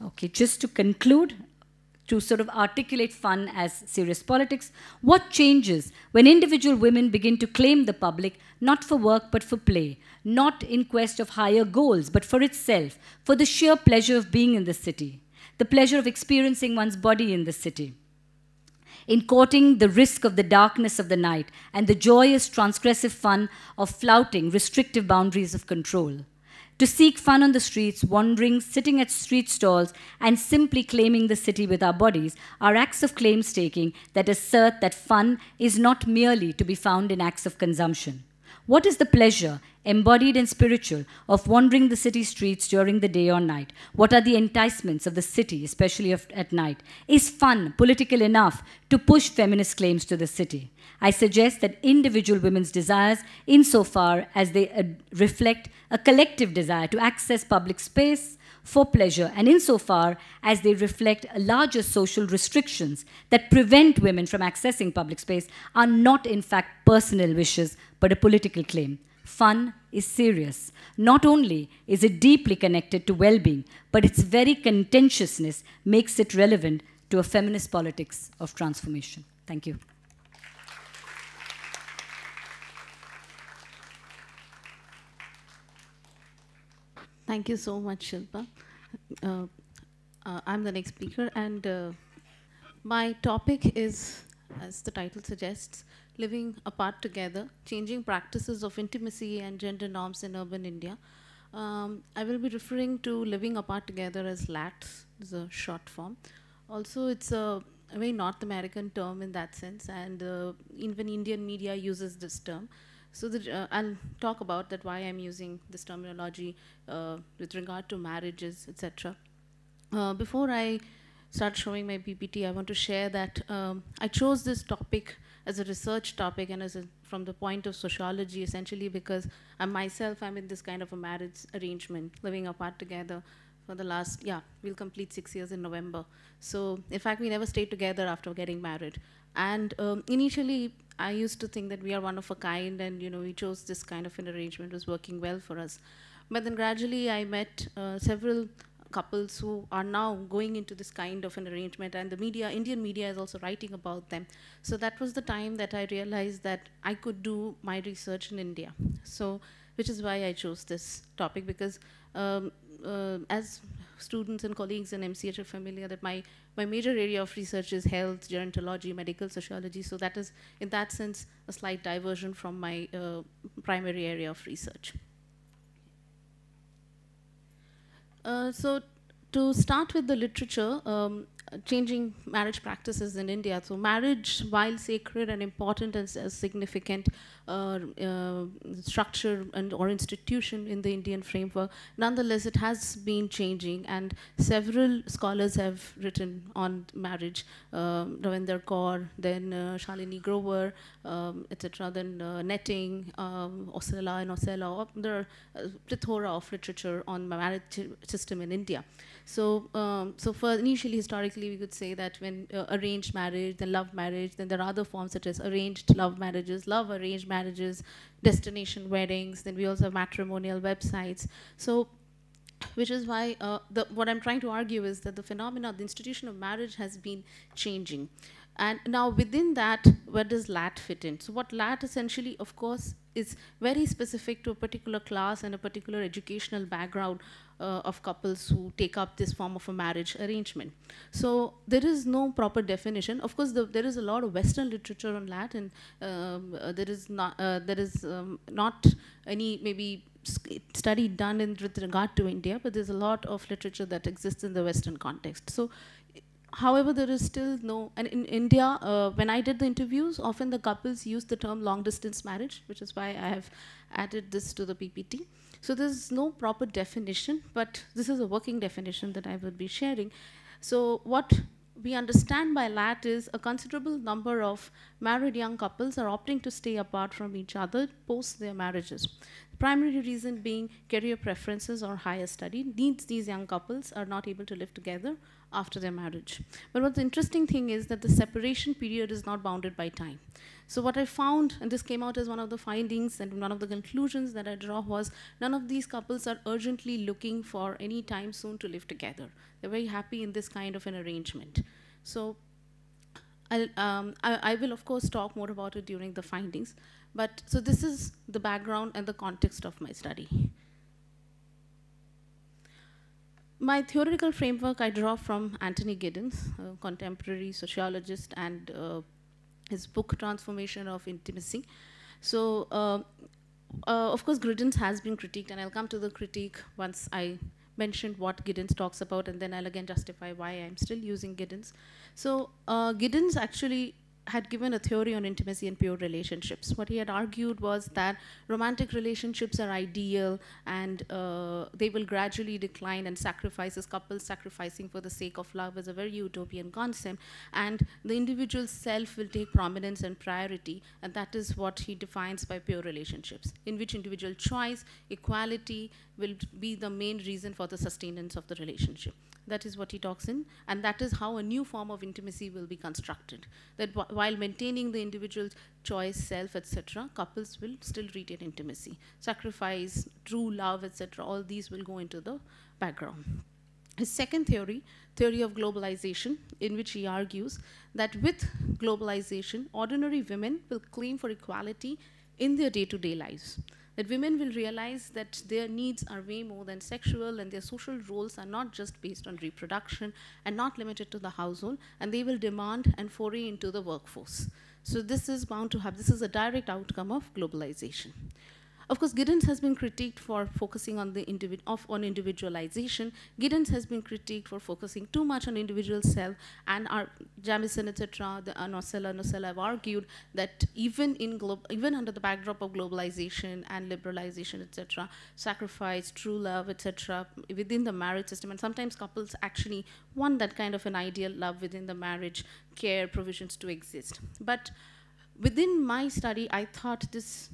Okay, just to conclude, to sort of articulate fun as serious politics, what changes when individual women begin to claim the public not for work but for play, not in quest of higher goals but for itself, for the sheer pleasure of being in the city, the pleasure of experiencing one's body in the city, in courting the risk of the darkness of the night and the joyous transgressive fun of flouting restrictive boundaries of control. To seek fun on the streets, wandering, sitting at street stalls, and simply claiming the city with our bodies are acts of claim-staking that assert that fun is not merely to be found in acts of consumption. What is the pleasure, embodied and spiritual, of wandering the city streets during the day or night? What are the enticements of the city, especially at night? Is fun political enough to push feminist claims to the city? I suggest that individual women's desires, insofar as they reflect a collective desire to access public space for pleasure, and insofar as they reflect larger social restrictions that prevent women from accessing public space, are not in fact personal wishes, but a political claim. Fun is serious. Not only is it deeply connected to well-being, but its very contentiousness makes it relevant to a feminist politics of transformation. Thank you. Thank you so much, Shilpa. I'm the next speaker, and my topic is, as the title suggests, living apart together, changing practices of intimacy and gender norms in urban India. I will be referring to living apart together as LATs, is a short form. Also, it's a very North American term in that sense, and even Indian media uses this term. So I'll talk about that, why I'm using this terminology with regard to marriages, etc. Before I start showing my PPT, I want to share that I chose this topic as a research topic and from the point of sociology, essentially because I'm in this kind of a marriage arrangement, living apart together for the last, we'll complete 6 years in November. So in fact, we never stayed together after getting married. And initially, I used to think that we are one of a kind, and we chose this kind of an arrangement. It was working well for us. But then gradually, I met several couples who are now going into this kind of an arrangement, and the media, Indian media, is also writing about them. So that was the time that I realized that I could do my research in India. So, which is why I chose this topic, because as students and colleagues in MCH are familiar that my major area of research is health, gerontology, medical sociology. So that is, in that sense, a slight diversion from my primary area of research. So to start with the literature, changing marriage practices in India. So marriage, while sacred and important and a significant structure or institution in the Indian framework, nonetheless, it has been changing, and several scholars have written on marriage. Ravinder Kaur, then Shalini Grover, etc. Then Netting, Osella and Osella. There are a plethora of literature on marriage system in India. So, for initially, historically, we could say that when arranged marriage, then love marriage, then there are other forms such as arranged love marriages, love arranged marriages, destination weddings, then we also have matrimonial websites. So, which is why what I'm trying to argue is that the phenomena, the institution of marriage has been changing. And now within that, where does LAT fit in? So what LAT essentially, of course, is very specific to a particular class and a particular educational background of couples who take up this form of a marriage arrangement. So there is no proper definition. Of course, there is a lot of Western literature on LAT, and there is not any maybe study done with regard to India, but there's a lot of literature that exists in the Western context. So, however, there is still no, and in India, when I did the interviews, often the couples use the term long distance marriage, which is why I have added this to the PPT. So there's no proper definition, but this is a working definition that I will be sharing. So what we understand by LAT is a considerable number of married young couples are opting to stay apart from each other post their marriages. The primary reason being career preferences or higher study needs these young couples are not able to live together after their marriage. But what's the interesting thing is that the separation period is not bounded by time. So what I found, and this came out as one of the findings and one of the conclusions that I draw was, none of these couples are urgently looking for any time soon to live together. They're very happy in this kind of an arrangement. So I will, of course, talk more about it during the findings. But so this is the background and the context of my study. My theoretical framework I draw from Anthony Giddens, a contemporary sociologist, and his book Transformation of Intimacy. So, of course, Giddens has been critiqued, and I'll come to the critique once I mentioned what Giddens talks about, and then I'll again justify why I'm still using Giddens. So, Giddens actually had given a theory on intimacy and pure relationships. What he had argued was that romantic relationships are ideal and they will gradually decline, and sacrifices, couples sacrificing for the sake of love is a very utopian concept, and the individual self will take prominence and priority, and that is what he defines by pure relationships, in which individual choice, equality will be the main reason for the sustenance of the relationship. That is what he talks in, and that is how a new form of intimacy will be constructed. That while maintaining the individual choice, self, etc., couples will still retain intimacy. Sacrifice, true love, etc., all these will go into the background. His second theory, theory of globalization, in which he argues that with globalization, ordinary women will claim for equality in their day-to-day lives. That women will realize that their needs are way more than sexual, and their social roles are not just based on reproduction and not limited to the household, and they will demand and foray into the workforce. So this is bound to have, this is a direct outcome of globalization. Of course, Giddens has been critiqued for focusing on the individualization. Giddens has been critiqued for focusing too much on individual self, and Jamison, etc., Nocella have argued that even under the backdrop of globalization and liberalization, etc., sacrifice, true love, etc., within the marriage system, and sometimes couples actually want that kind of an ideal love within the marriage, care, provisions to exist. But within my study, I thought this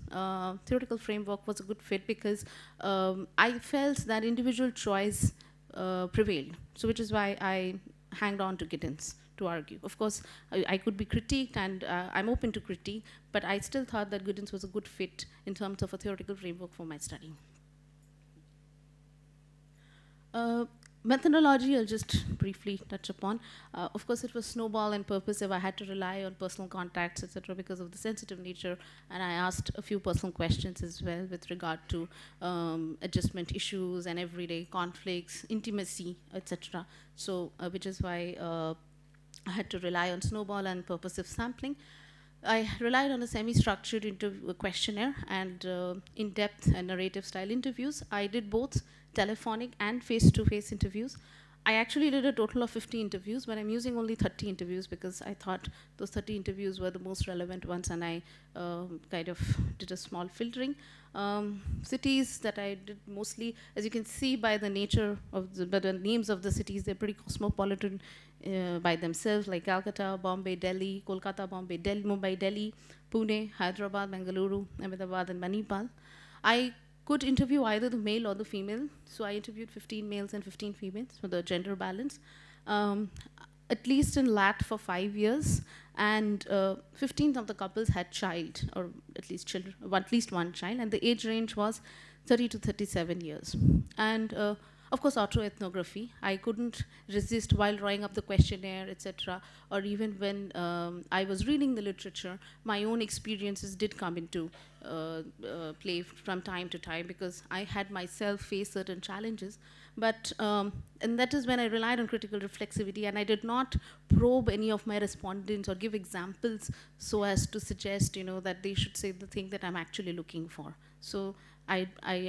theoretical framework was a good fit because I felt that individual choice prevailed. So which is why I hanged on to Giddens to argue. Of course, I could be critiqued, and I'm open to critique, but I still thought that Giddens was a good fit in terms of a theoretical framework for my study. Methodology, I'll just briefly touch upon. Of course, it was snowball and purposive. I had to rely on personal contacts, etc., because of the sensitive nature, and I asked a few personal questions as well with regard to adjustment issues and everyday conflicts, intimacy, etc. So, which is why I had to rely on snowball and purposive sampling. I relied on a semi-structured questionnaire and in-depth and narrative style interviews. I did both telephonic and face-to-face interviews. I actually did a total of 50 interviews, but I'm using only 30 interviews because I thought those 30 interviews were the most relevant ones, and I kind of did a small filtering. Cities that I did mostly, as you can see by the nature of the names of the cities, they're pretty cosmopolitan by themselves, like Calcutta, Bombay, Delhi, Kolkata, Bombay, Delhi, Mumbai, Delhi, Pune, Hyderabad, Bengaluru, Ahmedabad, and Manipal. I could interview either the male or the female, so I interviewed 15 males and 15 females for the gender balance. At least in LAT for 5 years, and 15 of the couples had child, or at least children, at least one child, and the age range was 30 to 37 years. And of course, autoethnography. I couldn't resist while drawing up the questionnaire, etc., or even when I was reading the literature, my own experiences did come into play from time to time, because I had myself faced certain challenges. But, and that is when I relied on critical reflexivity, and I did not probe any of my respondents or give examples so as to suggest, that they should say the thing that I'm actually looking for. So I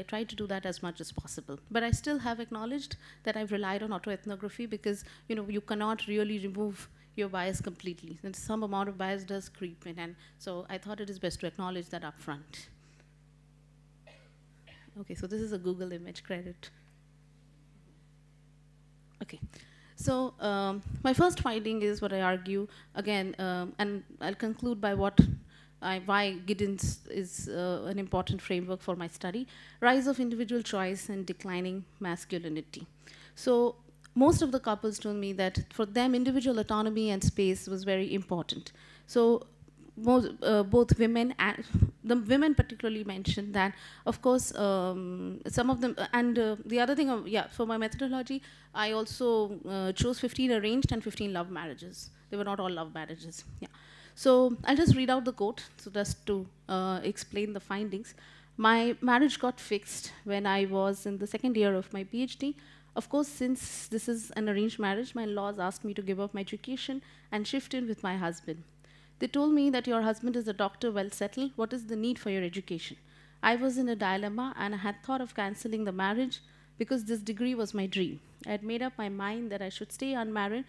tried to do that as much as possible. But I still have acknowledged that I've relied on autoethnography because, you cannot really remove your bias completely. And some amount of bias does creep in, and so I thought it is best to acknowledge that up front. Okay, so this is a Google image credit. Okay, So my first finding is what I argue again, and I'll conclude by why Giddens is an important framework for my study: rise of individual choice and declining masculinity. So most of the couples told me that for them, individual autonomy and space was very important. So both women and the women particularly mentioned that, of course, some of them, and the other thing, yeah, for my methodology, I also chose 15 arranged and 15 love marriages. They were not all love marriages, yeah. So I'll just read out the quote, so just to explain the findings. My marriage got fixed when I was in the second year of my PhD. Of course, since this is an arranged marriage, my in-laws asked me to give up my education and shift in with my husband. They told me that your husband is a doctor, well settled. What is the need for your education? I was in a dilemma and I had thought of cancelling the marriage because this degree was my dream. I had made up my mind that I should stay unmarried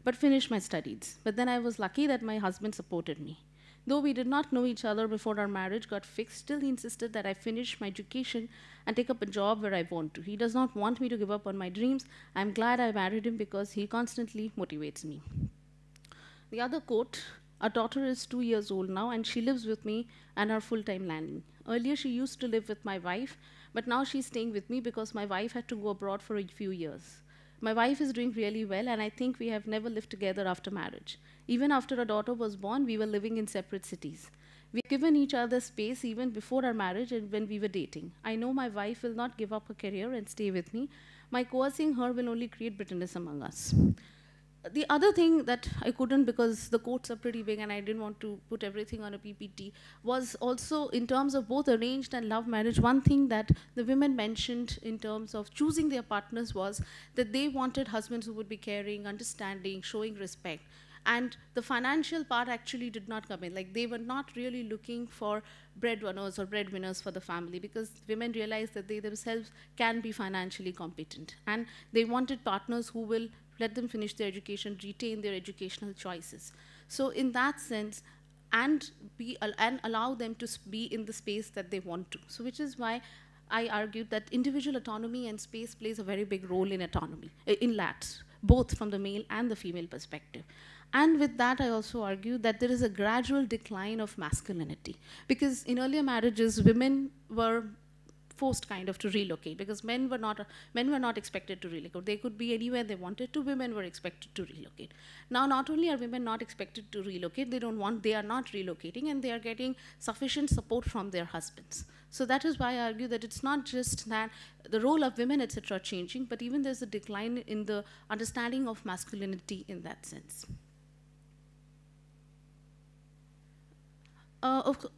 but finish my studies. But then I was lucky that my husband supported me. Though we did not know each other before our marriage got fixed, still he insisted that I finish my education and take up a job where I want to. He does not want me to give up on my dreams. I'm glad I married him because he constantly motivates me. The other quote, our daughter is 2 years old now and she lives with me and our full-time nanny. Earlier she used to live with my wife, but now she's staying with me because my wife had to go abroad for a few years. My wife is doing really well and I think we have never lived together after marriage. Even after our daughter was born, we were living in separate cities. We have given each other space even before our marriage and when we were dating. I know my wife will not give up her career and stay with me. My coercing her will only create bitterness among us. The other thing that I couldn't, because the quotes are pretty big and I didn't want to put everything on a PPT, was also in terms of both arranged and love marriage. One thing that the women mentioned in terms of choosing their partners was that they wanted husbands who would be caring, understanding, showing respect. And the financial part actually did not come in. Like, they were not really looking for breadwinners or breadwinners for the family, because women realized that they themselves can be financially competent. And they wanted partners who will let them finish their education, retain their educational choices. So in that sense, and allow them to be in the space that they want to. So which is why I argued that individual autonomy and space plays a very big role in autonomy, in LATs, both from the male and the female perspective. And with that, I also argue that there is a gradual decline of masculinity. Because in earlier marriages, women were forced kind of to relocate, because men were not expected to relocate. They could be anywhere they wanted to. Women were expected to relocate. Now, not only are women not expected to relocate, they are not relocating, and they are getting sufficient support from their husbands. So that is why I argue that it's not just that the role of women, etc., are changing, but even there's a decline in the understanding of masculinity in that sense.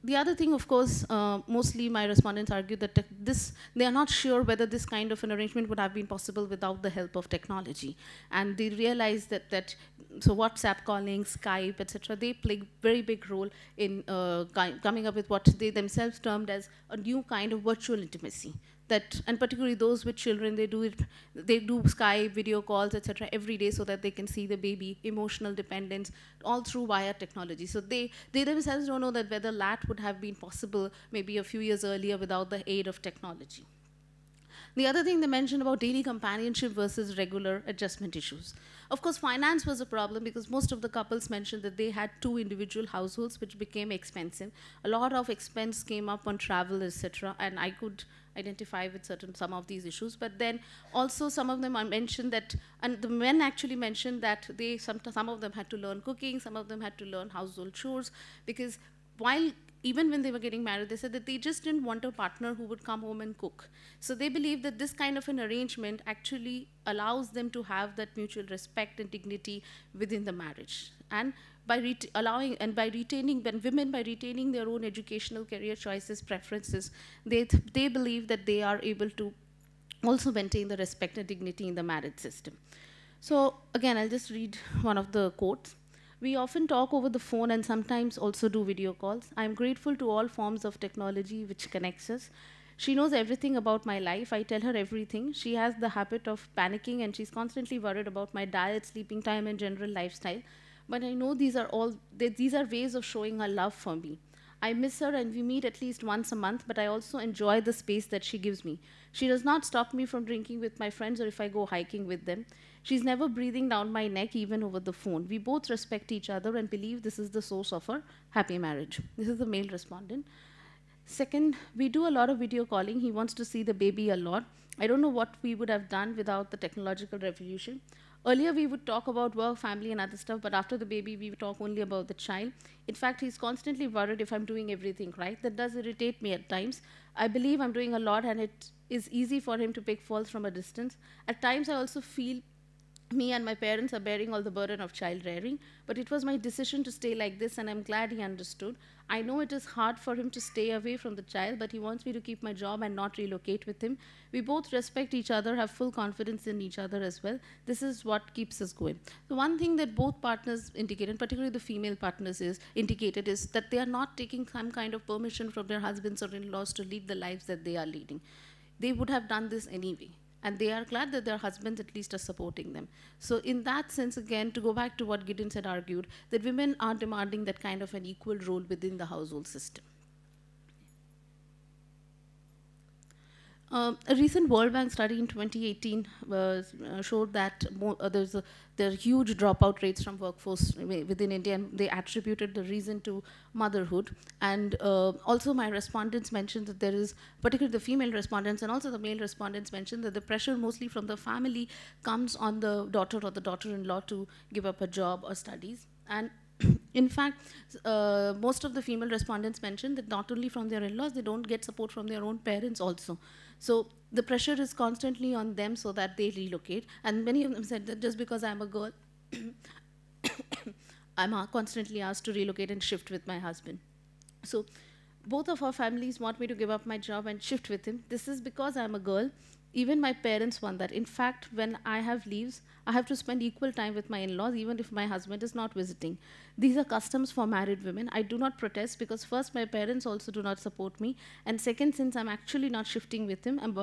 The other thing, of course, mostly my respondents argue that they are not sure whether this kind of an arrangement would have been possible without the help of technology. And they realize that so WhatsApp calling, Skype, etc., they play a very big role in coming up with what they themselves termed as a new kind of virtual intimacy. And particularly those with children, they do Skype, video calls, etc., every day, so that they can see the baby, emotional dependence, all through via technology. So they themselves don't know that whether that would have been possible maybe a few years earlier without the aid of technology. The other thing they mentioned about daily companionship versus regular adjustment issues. Of course, finance was a problem, because most of the couples mentioned that they had 2 individual households, which became expensive. A lot of expense came up on travel, etc., and I could identify with some of these issues. But then also some of them mentioned that, and the men actually mentioned that some of them had to learn cooking, some of them had to learn household chores, because even when they were getting married, they said that they just didn't want a partner who would come home and cook. So they believe that this kind of an arrangement actually allows them to have that mutual respect and dignity within the marriage. And by retaining their own educational career choices, preferences, they believe that they are able to also maintain the respect and dignity in the marriage system. So again, I'll just read one of the quotes. We often talk over the phone and sometimes also do video calls. I'm grateful to all forms of technology which connects us. She knows everything about my life. I tell her everything. She has the habit of panicking and she's constantly worried about my diet, sleeping time, and general lifestyle. But I know these are ways of showing her love for me. I miss her and we meet at least once a month, but I also enjoy the space that she gives me. She does not stop me from drinking with my friends or if I go hiking with them. She's never breathing down my neck, even over the phone. We both respect each other and believe this is the source of our happy marriage. This is the male respondent. Second, we do a lot of video calling. He wants to see the baby a lot. I don't know what we would have done without the technological revolution. Earlier, we would talk about work, family, and other stuff, but after the baby, we would talk only about the child. In fact, he's constantly worried if I'm doing everything right. That does irritate me at times. I believe I'm doing a lot, and it is easy for him to pick faults from a distance. At times, I also feel me and my parents are bearing all the burden of child rearing, but it was my decision to stay like this, and I'm glad he understood. I know it is hard for him to stay away from the child, but he wants me to keep my job and not relocate with him. We both respect each other, have full confidence in each other as well. This is what keeps us going. The one thing that both partners indicate, and particularly the female partners indicated, is that they are not taking some kind of permission from their husbands or in-laws to lead the lives that they are leading. They would have done this anyway. And they are glad that their husbands at least are supporting them. So in that sense, again, to go back to what Gideon had argued, that women are demanding that kind of an equal role within the household system. A recent World Bank study in 2018 showed that there are huge dropout rates from workforce within India, and they attributed the reason to motherhood. And also my respondents mentioned that there is, particularly the female respondents and also the male respondents mentioned that the pressure mostly from the family comes on the daughter or the daughter-in-law to give up a job or studies. And in fact, most of the female respondents mentioned that not only from their in-laws, they don't get support from their own parents also. So the pressure is constantly on them so that they relocate. And many of them said that just because I'm a girl, I'm constantly asked to relocate and shift with my husband. So both of our families want me to give up my job and shift with him. This is because I'm a girl. Even my parents want that. In fact, when I have leaves, I have to spend equal time with my in-laws, even if my husband is not visiting. These are customs for married women. I do not protest because first, my parents also do not support me. And second, since I'm actually not shifting with him, I'm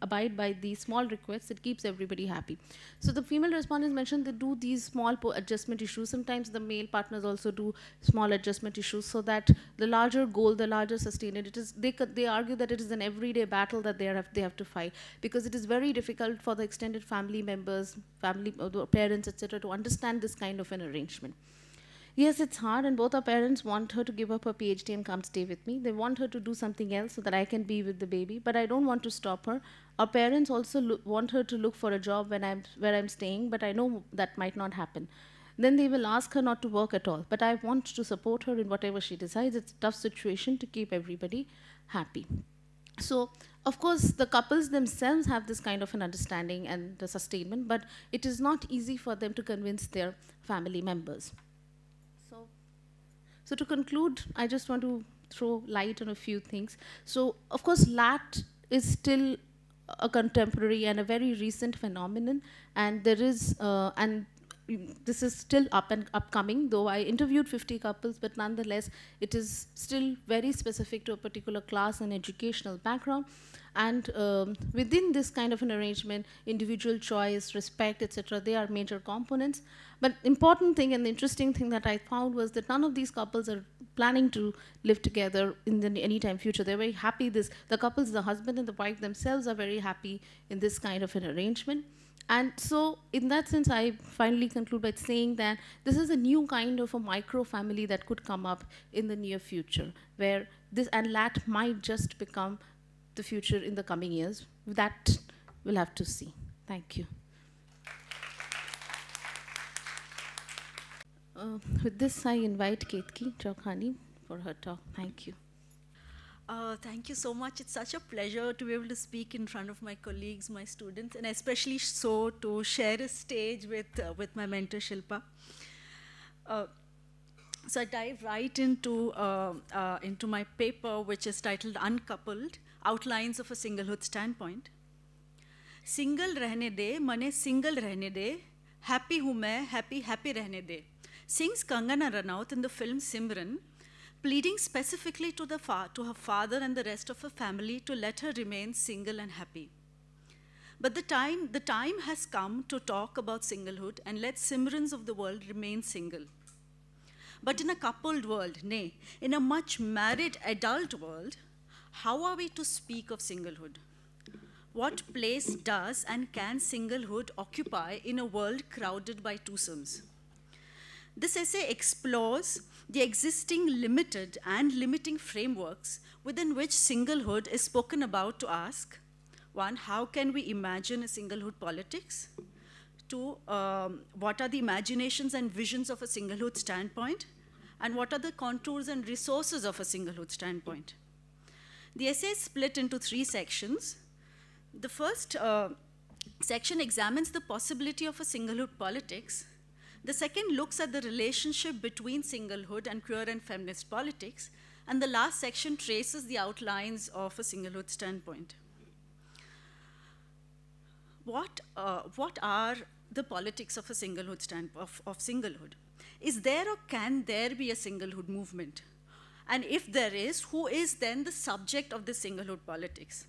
abide by these small requests. It keeps everybody happy. So the female respondents mentioned they do these small adjustment issues. Sometimes the male partners also do small adjustment issues so that the larger goal, the larger sustainability, it is, they argue that it is an everyday battle that they have to fight, because it is very difficult for the extended family members, parents, etc., to understand this kind of an arrangement. Yes, it's hard, and both our parents want her to give up her PhD and come stay with me. They want her to do something else so that I can be with the baby, but I don't want to stop her. Our parents also want her to look for a job where I'm staying, but I know that might not happen. Then they will ask her not to work at all, but I want to support her in whatever she decides. It's a tough situation to keep everybody happy. So, of course, the couples themselves have this kind of an understanding and the sustainment, but it is not easy for them to convince their family members. So to conclude, I just want to throw light on a few things. So, of course, LAT is still a contemporary and a very recent phenomenon, and there is, and this is still upcoming, though I interviewed 50 couples, but nonetheless, it is still very specific to a particular class and educational background. And within this kind of an arrangement, individual choice, respect, etc., they are major components. But important thing and the interesting thing that I found was that none of these couples are planning to live together in the anytime future. They're very happy. The couples, the husband and the wife themselves are very happy in this kind of an arrangement. And so in that sense, I finally conclude by saying that this is a new kind of a micro-family that could come up in the near future, where this and LAT might just become the future in the coming years. That we'll have to see. Thank you. With this, I invite Ketki Chaukhani for her talk. Thank you. Thank you so much. It's such a pleasure to be able to speak in front of my colleagues, my students, and especially so to share a stage with my mentor, Shilpa. So I dive right into my paper, which is titled Uncoupled, Outlines of a Singlehood Standpoint. Single रहने दे, मने single रहने दे, happy हूँ मैं, happy रहने दे, sings Kangana Ranaut in the film Simran, pleading specifically to her father and the rest of her family to let her remain single and happy. But the time has come to talk about singlehood and let Simrans of the world remain single. But in a coupled world, nay, in a much married adult world, how are we to speak of singlehood? What place does and can singlehood occupy in a world crowded by twosomes? This essay explores the existing limited and limiting frameworks within which singlehood is spoken about to ask, one, how can we imagine a singlehood politics? Two, what are the imaginations and visions of a singlehood standpoint? And what are the contours and resources of a singlehood standpoint? The essay is split into 3 sections. The first section examines the possibility of a singlehood politics. The second looks at the relationship between singlehood and queer and feminist politics. And the last section traces the outlines of a singlehood standpoint. What are the politics of a singlehood of singlehood? Is there or can there be a singlehood movement? And if there is, who is then the subject of the singlehood politics?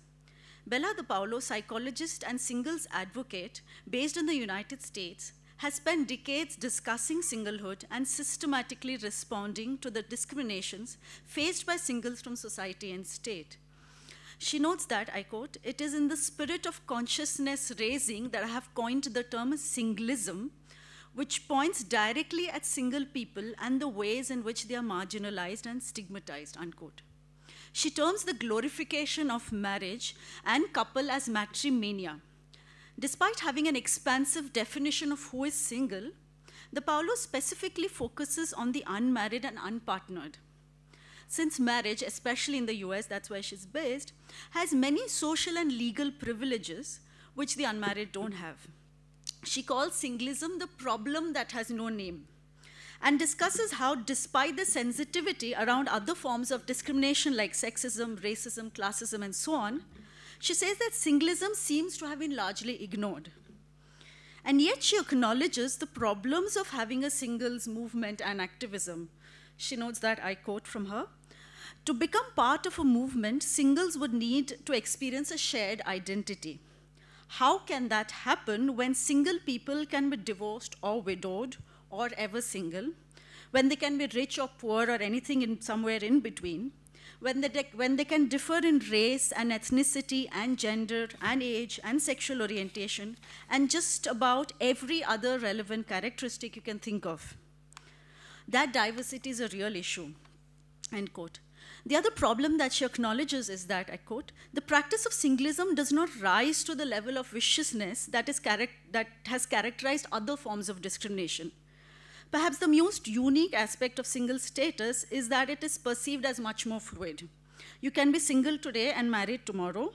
Bella De Paulo, psychologist and singles advocate based in the United States, has spent decades discussing singlehood and systematically responding to the discriminations faced by singles from society and state. She notes that, I quote, "It is in the spirit of consciousness raising that I have coined the term singlism, which points directly at single people and the ways in which they are marginalized and stigmatized," unquote. She terms the glorification of marriage and couple as matrimania. Despite having an expansive definition of who is single, De Paulo specifically focuses on the unmarried and unpartnered. Since marriage, especially in the US, that's where she's based, has many social and legal privileges which the unmarried don't have. She calls singlism the problem that has no name, and discusses how, despite the sensitivity around other forms of discrimination like sexism, racism, classism, and so on, she says that singlism seems to have been largely ignored. And yet she acknowledges the problems of having a singles movement and activism. She notes that, I quote from her, "To become part of a movement, singles would need to experience a shared identity. How can that happen when single people can be divorced or widowed or ever single, when they can be rich or poor or anything in somewhere in between, when they can differ in race and ethnicity and gender and age and sexual orientation and just about every other relevant characteristic you can think of? That diversity is a real issue," end quote. The other problem that she acknowledges is that, I quote, "The practice of singlism does not rise to the level of viciousness that has characterized other forms of discrimination. Perhaps the most unique aspect of single status is that it is perceived as much more fluid. You can be single today and married tomorrow.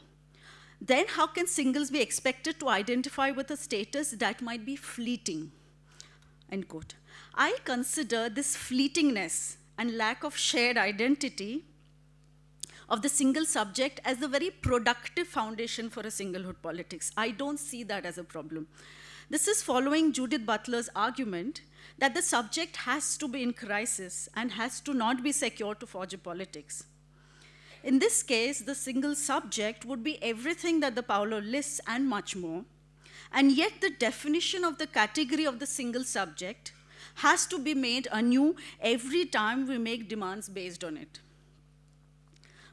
Then how can singles be expected to identify with a status that might be fleeting?" End quote. I consider this fleetingness and lack of shared identity of the single subject as the very productive foundation for a singlehood politics. I don't see that as a problem. This is following Judith Butler's argument that the subject has to be in crisis and has to not be secure to forge a politics. In this case, the single subject would be everything that De Paulo lists and much more, and yet the definition of the category of the single subject has to be made anew every time we make demands based on it.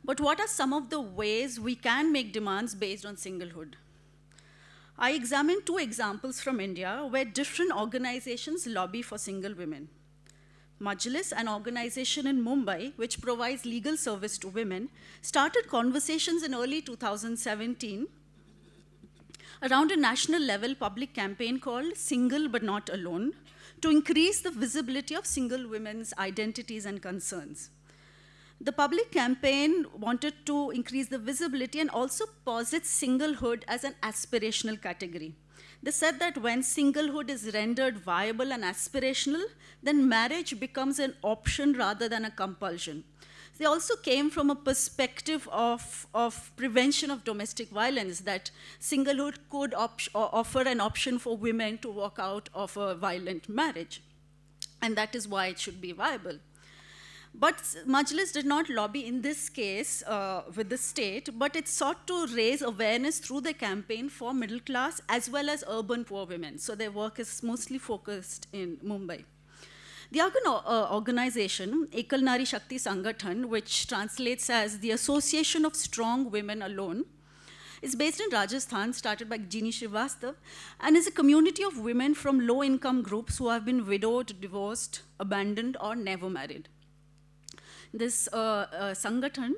But what are some of the ways we can make demands based on singlehood? I examined 2 examples from India where different organizations lobby for single women. Majlis, an organization in Mumbai which provides legal service to women, started conversations in early 2017 around a national level public campaign called Single But Not Alone to increase the visibility of single women's identities and concerns. The public campaign wanted to increase the visibility and also posit singlehood as an aspirational category. They said that when singlehood is rendered viable and aspirational, then marriage becomes an option rather than a compulsion. They also came from a perspective of prevention of domestic violence, that singlehood could offer an option for women to walk out of a violent marriage. And that is why it should be viable. But Majlis did not lobby in this case with the state, but it sought to raise awareness through the campaign for middle class as well as urban poor women. So their work is mostly focused in Mumbai. The organization, Ekal Nari Shakti Sangathan, which translates as the Association of Strong Women Alone, is based in Rajasthan, started by Jeannie Srivastav, and is a community of women from low-income groups who have been widowed, divorced, abandoned, or never married. This Sangathan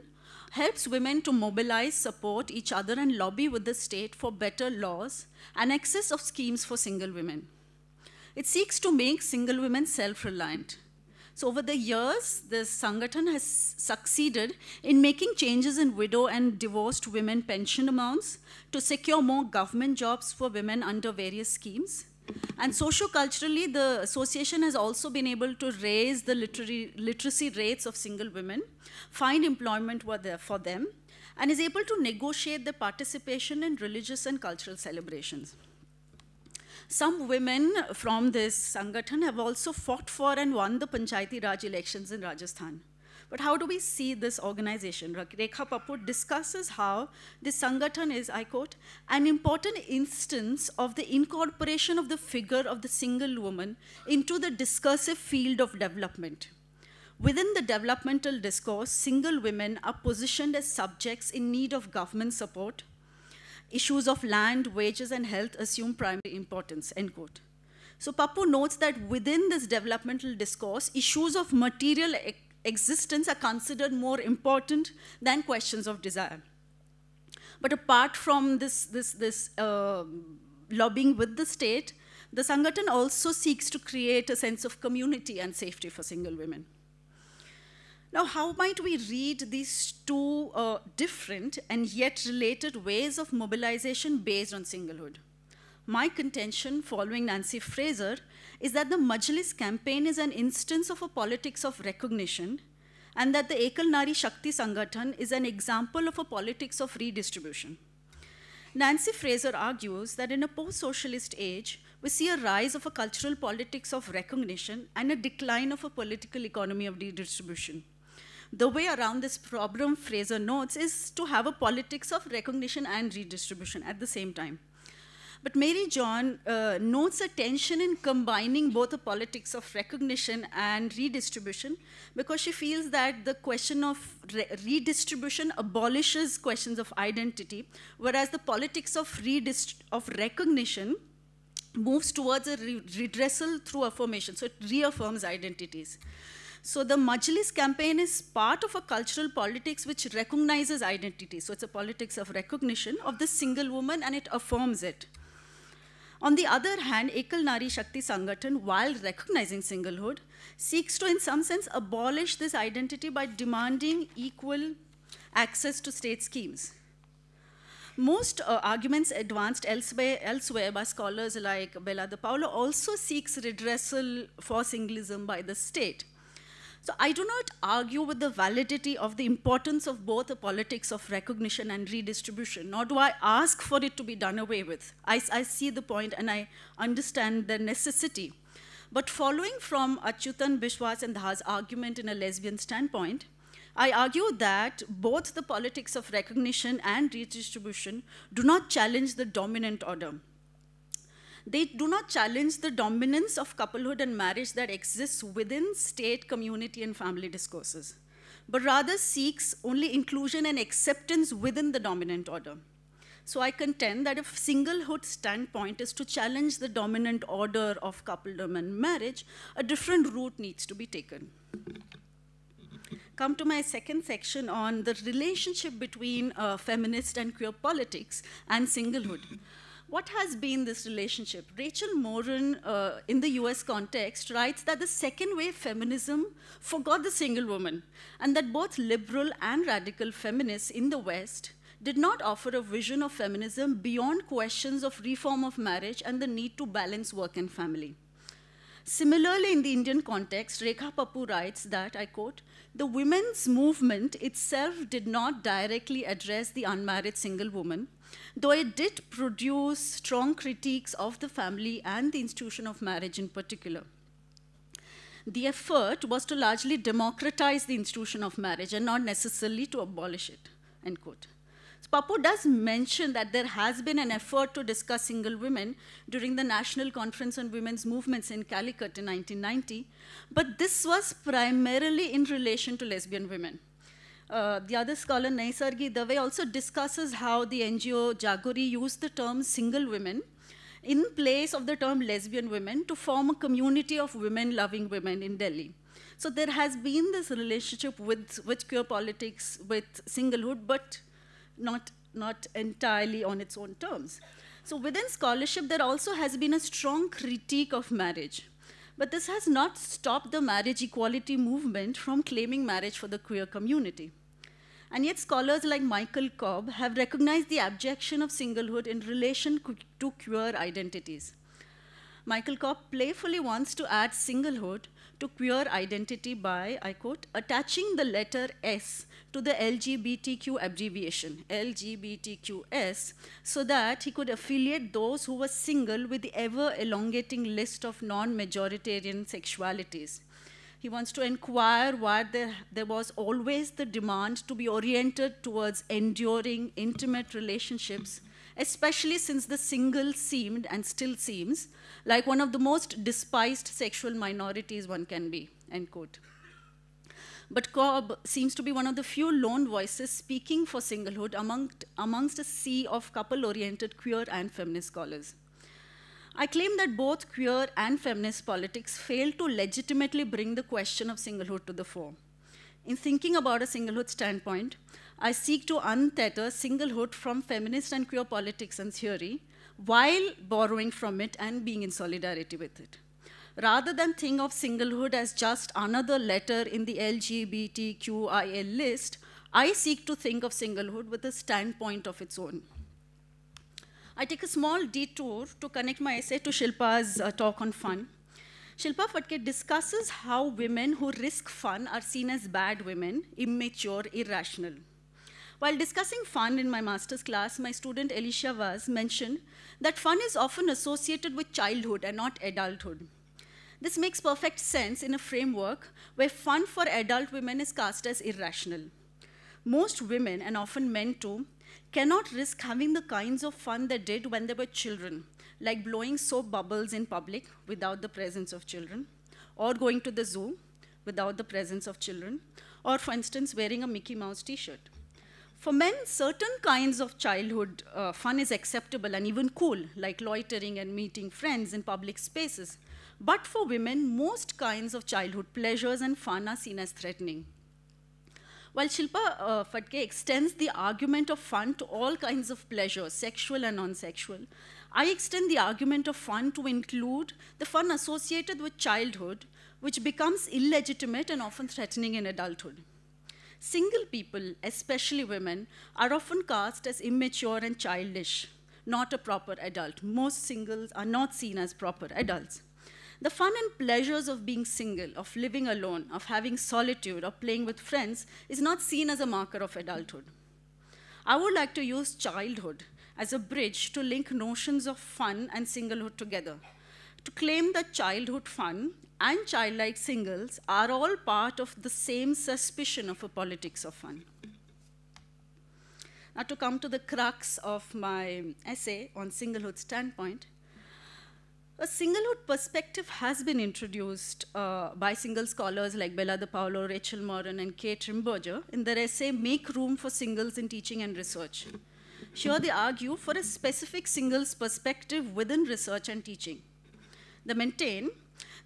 helps women to mobilize, support each other, and lobby with the state for better laws and access of schemes for single women. It seeks to make single women self-reliant. So over the years, this Sangathan has succeeded in making changes in widow and divorced women pension amounts to secure more government jobs for women under various schemes. And socio-culturally, the association has also been able to raise the literacy rates of single women, find employment for them, and is able to negotiate their participation in religious and cultural celebrations. Some women from this Sangathan have also fought for and won the Panchayati Raj elections in Rajasthan. But how do we see this organization? Rekha Pappu discusses how this Sangathan is, I quote, an important instance of the incorporation of the figure of the single woman into the discursive field of development. Within the developmental discourse, single women are positioned as subjects in need of government support. Issues of land, wages, and health assume primary importance, end quote. So Pappu notes that within this developmental discourse, issues of material existence are considered more important than questions of desire. But apart from this lobbying with the state, the Sangathan also seeks to create a sense of community and safety for single women. Now, how might we read these two different and yet related ways of mobilization based on singlehood? My contention, following Nancy Fraser, is that the Majlis campaign is an instance of a politics of recognition, and that the Ekal Nari Shakti Sangathan is an example of a politics of redistribution. Nancy Fraser argues that in a post-socialist age, we see a rise of a cultural politics of recognition and a decline of a political economy of redistribution. The way around this problem, Fraser notes, is to have a politics of recognition and redistribution at the same time. But Mary John notes a tension in combining both the politics of recognition and redistribution, because she feels that the question of redistribution abolishes questions of identity, whereas the politics of recognition moves towards a redressal through affirmation, so it reaffirms identities. So the Majlis campaign is part of a cultural politics which recognizes identity. So it's a politics of recognition of the single woman, and it affirms it. On the other hand, Ekal Nari Shakti Sangathan, while recognizing singlehood, seeks to, in some sense, abolish this identity by demanding equal access to state schemes. Most arguments advanced elsewhere by scholars like Bella De Paulo also seeks redressal for singlism by the state. So I do not argue with the validity of the importance of both the politics of recognition and redistribution, nor do I ask for it to be done away with. I see the point and I understand the necessity. But following from Achyutan Biswas and Dha's argument in a lesbian standpoint, I argue that both the politics of recognition and redistribution do not challenge the dominant order. They do not challenge the dominance of couplehood and marriage that exists within state, community, and family discourses, but rather seeks only inclusion and acceptance within the dominant order. So I contend that if singlehood standpoint is to challenge the dominant order of coupledom and marriage, a different route needs to be taken. Come to my second section on the relationship between feminist and queer politics and singlehood. What has been this relationship? Rachel Morin, in the US context, writes that the second wave feminism forgot the single woman, and that both liberal and radical feminists in the West did not offer a vision of feminism beyond questions of reform of marriage and the need to balance work and family. Similarly, in the Indian context, Rekha Pappu writes that, I quote, the women's movement itself did not directly address the unmarried single woman, though it did produce strong critiques of the family and the institution of marriage in particular. The effort was to largely democratize the institution of marriage and not necessarily to abolish it, end quote. So Pappu does mention that there has been an effort to discuss single women during the National Conference on Women's Movements in Calicut in 1990, but this was primarily in relation to lesbian women. The other scholar, Naisargi Dave, also discusses how the NGO Jagori used the term single women in place of the term lesbian women to form a community of women-loving women in Delhi. So there has been this relationship with queer politics, with singlehood, but not entirely on its own terms. So within scholarship, there also has been a strong critique of marriage. But this has not stopped the marriage equality movement from claiming marriage for the queer community. And yet scholars like Michael Cobb have recognized the abjection of singlehood in relation to queer identities. Michael Cobb playfully wants to add singlehood to queer identity by, I quote, attaching the letter S to the LGBTQ abbreviation, LGBTQS, so that he could affiliate those who were single with the ever-elongating list of non-majoritarian sexualities. He wants to inquire why there was always the demand to be oriented towards enduring, intimate relationships, especially since the single seemed, and still seems, like one of the most despised sexual minorities one can be, end quote. But Cobb seems to be one of the few lone voices speaking for singlehood amongst a sea of couple-oriented queer and feminist scholars. I claim that both queer and feminist politics fail to legitimately bring the question of singlehood to the fore. In thinking about a singlehood standpoint, I seek to untether singlehood from feminist and queer politics and theory, while borrowing from it and being in solidarity with it. Rather than think of singlehood as just another letter in the LGBTQIA list, I seek to think of singlehood with a standpoint of its own. I take a small detour to connect my essay to Shilpa's talk on fun. Shilpa Phadke discusses how women who risk fun are seen as bad women, immature, irrational. While discussing fun in my master's class, my student Alicia Vaz mentioned that fun is often associated with childhood and not adulthood. This makes perfect sense in a framework where fun for adult women is cast as irrational. Most women, and often men too, cannot risk having the kinds of fun they did when they were children, like blowing soap bubbles in public without the presence of children, or going to the zoo without the presence of children, or, for instance, wearing a Mickey Mouse t-shirt. For men, certain kinds of childhood fun is acceptable and even cool, like loitering and meeting friends in public spaces. But for women, most kinds of childhood pleasures and fun are seen as threatening. While Shilpa Phadke extends the argument of fun to all kinds of pleasures, sexual and non-sexual, I extend the argument of fun to include the fun associated with childhood, which becomes illegitimate and often threatening in adulthood. Single people, especially women, are often cast as immature and childish, not a proper adult. Most singles are not seen as proper adults. The fun and pleasures of being single, of living alone, of having solitude, of playing with friends is not seen as a marker of adulthood. I would like to use childhood as a bridge to link notions of fun and singlehood together, to claim that childhood fun and childlike singles are all part of the same suspicion of a politics of fun. Now, to come to the crux of my essay on singlehood standpoint, a singlehood perspective has been introduced by single scholars like Bella De Paulo, Rachel Moran, and Kate Rimberger in their essay, Make Room for Singles in Teaching and Research. Here they argue for a specific singles perspective within research and teaching. They maintain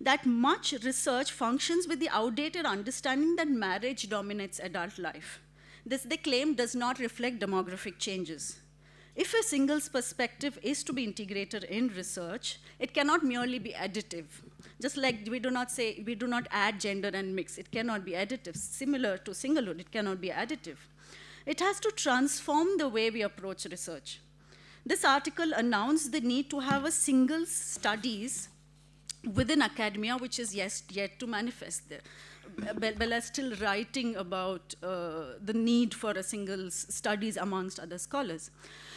that much research functions with the outdated understanding that marriage dominates adult life. This, they claim, does not reflect demographic changes. If a singles perspective is to be integrated in research, it cannot merely be additive. Just like we do not add gender and mix, it cannot be additive. Similar to singlehood, it cannot be additive. It has to transform the way we approach research. This article announced the need to have a singles studies within academia, which is yet to manifest there. Bella is still writing about the need for a singles studies amongst other scholars.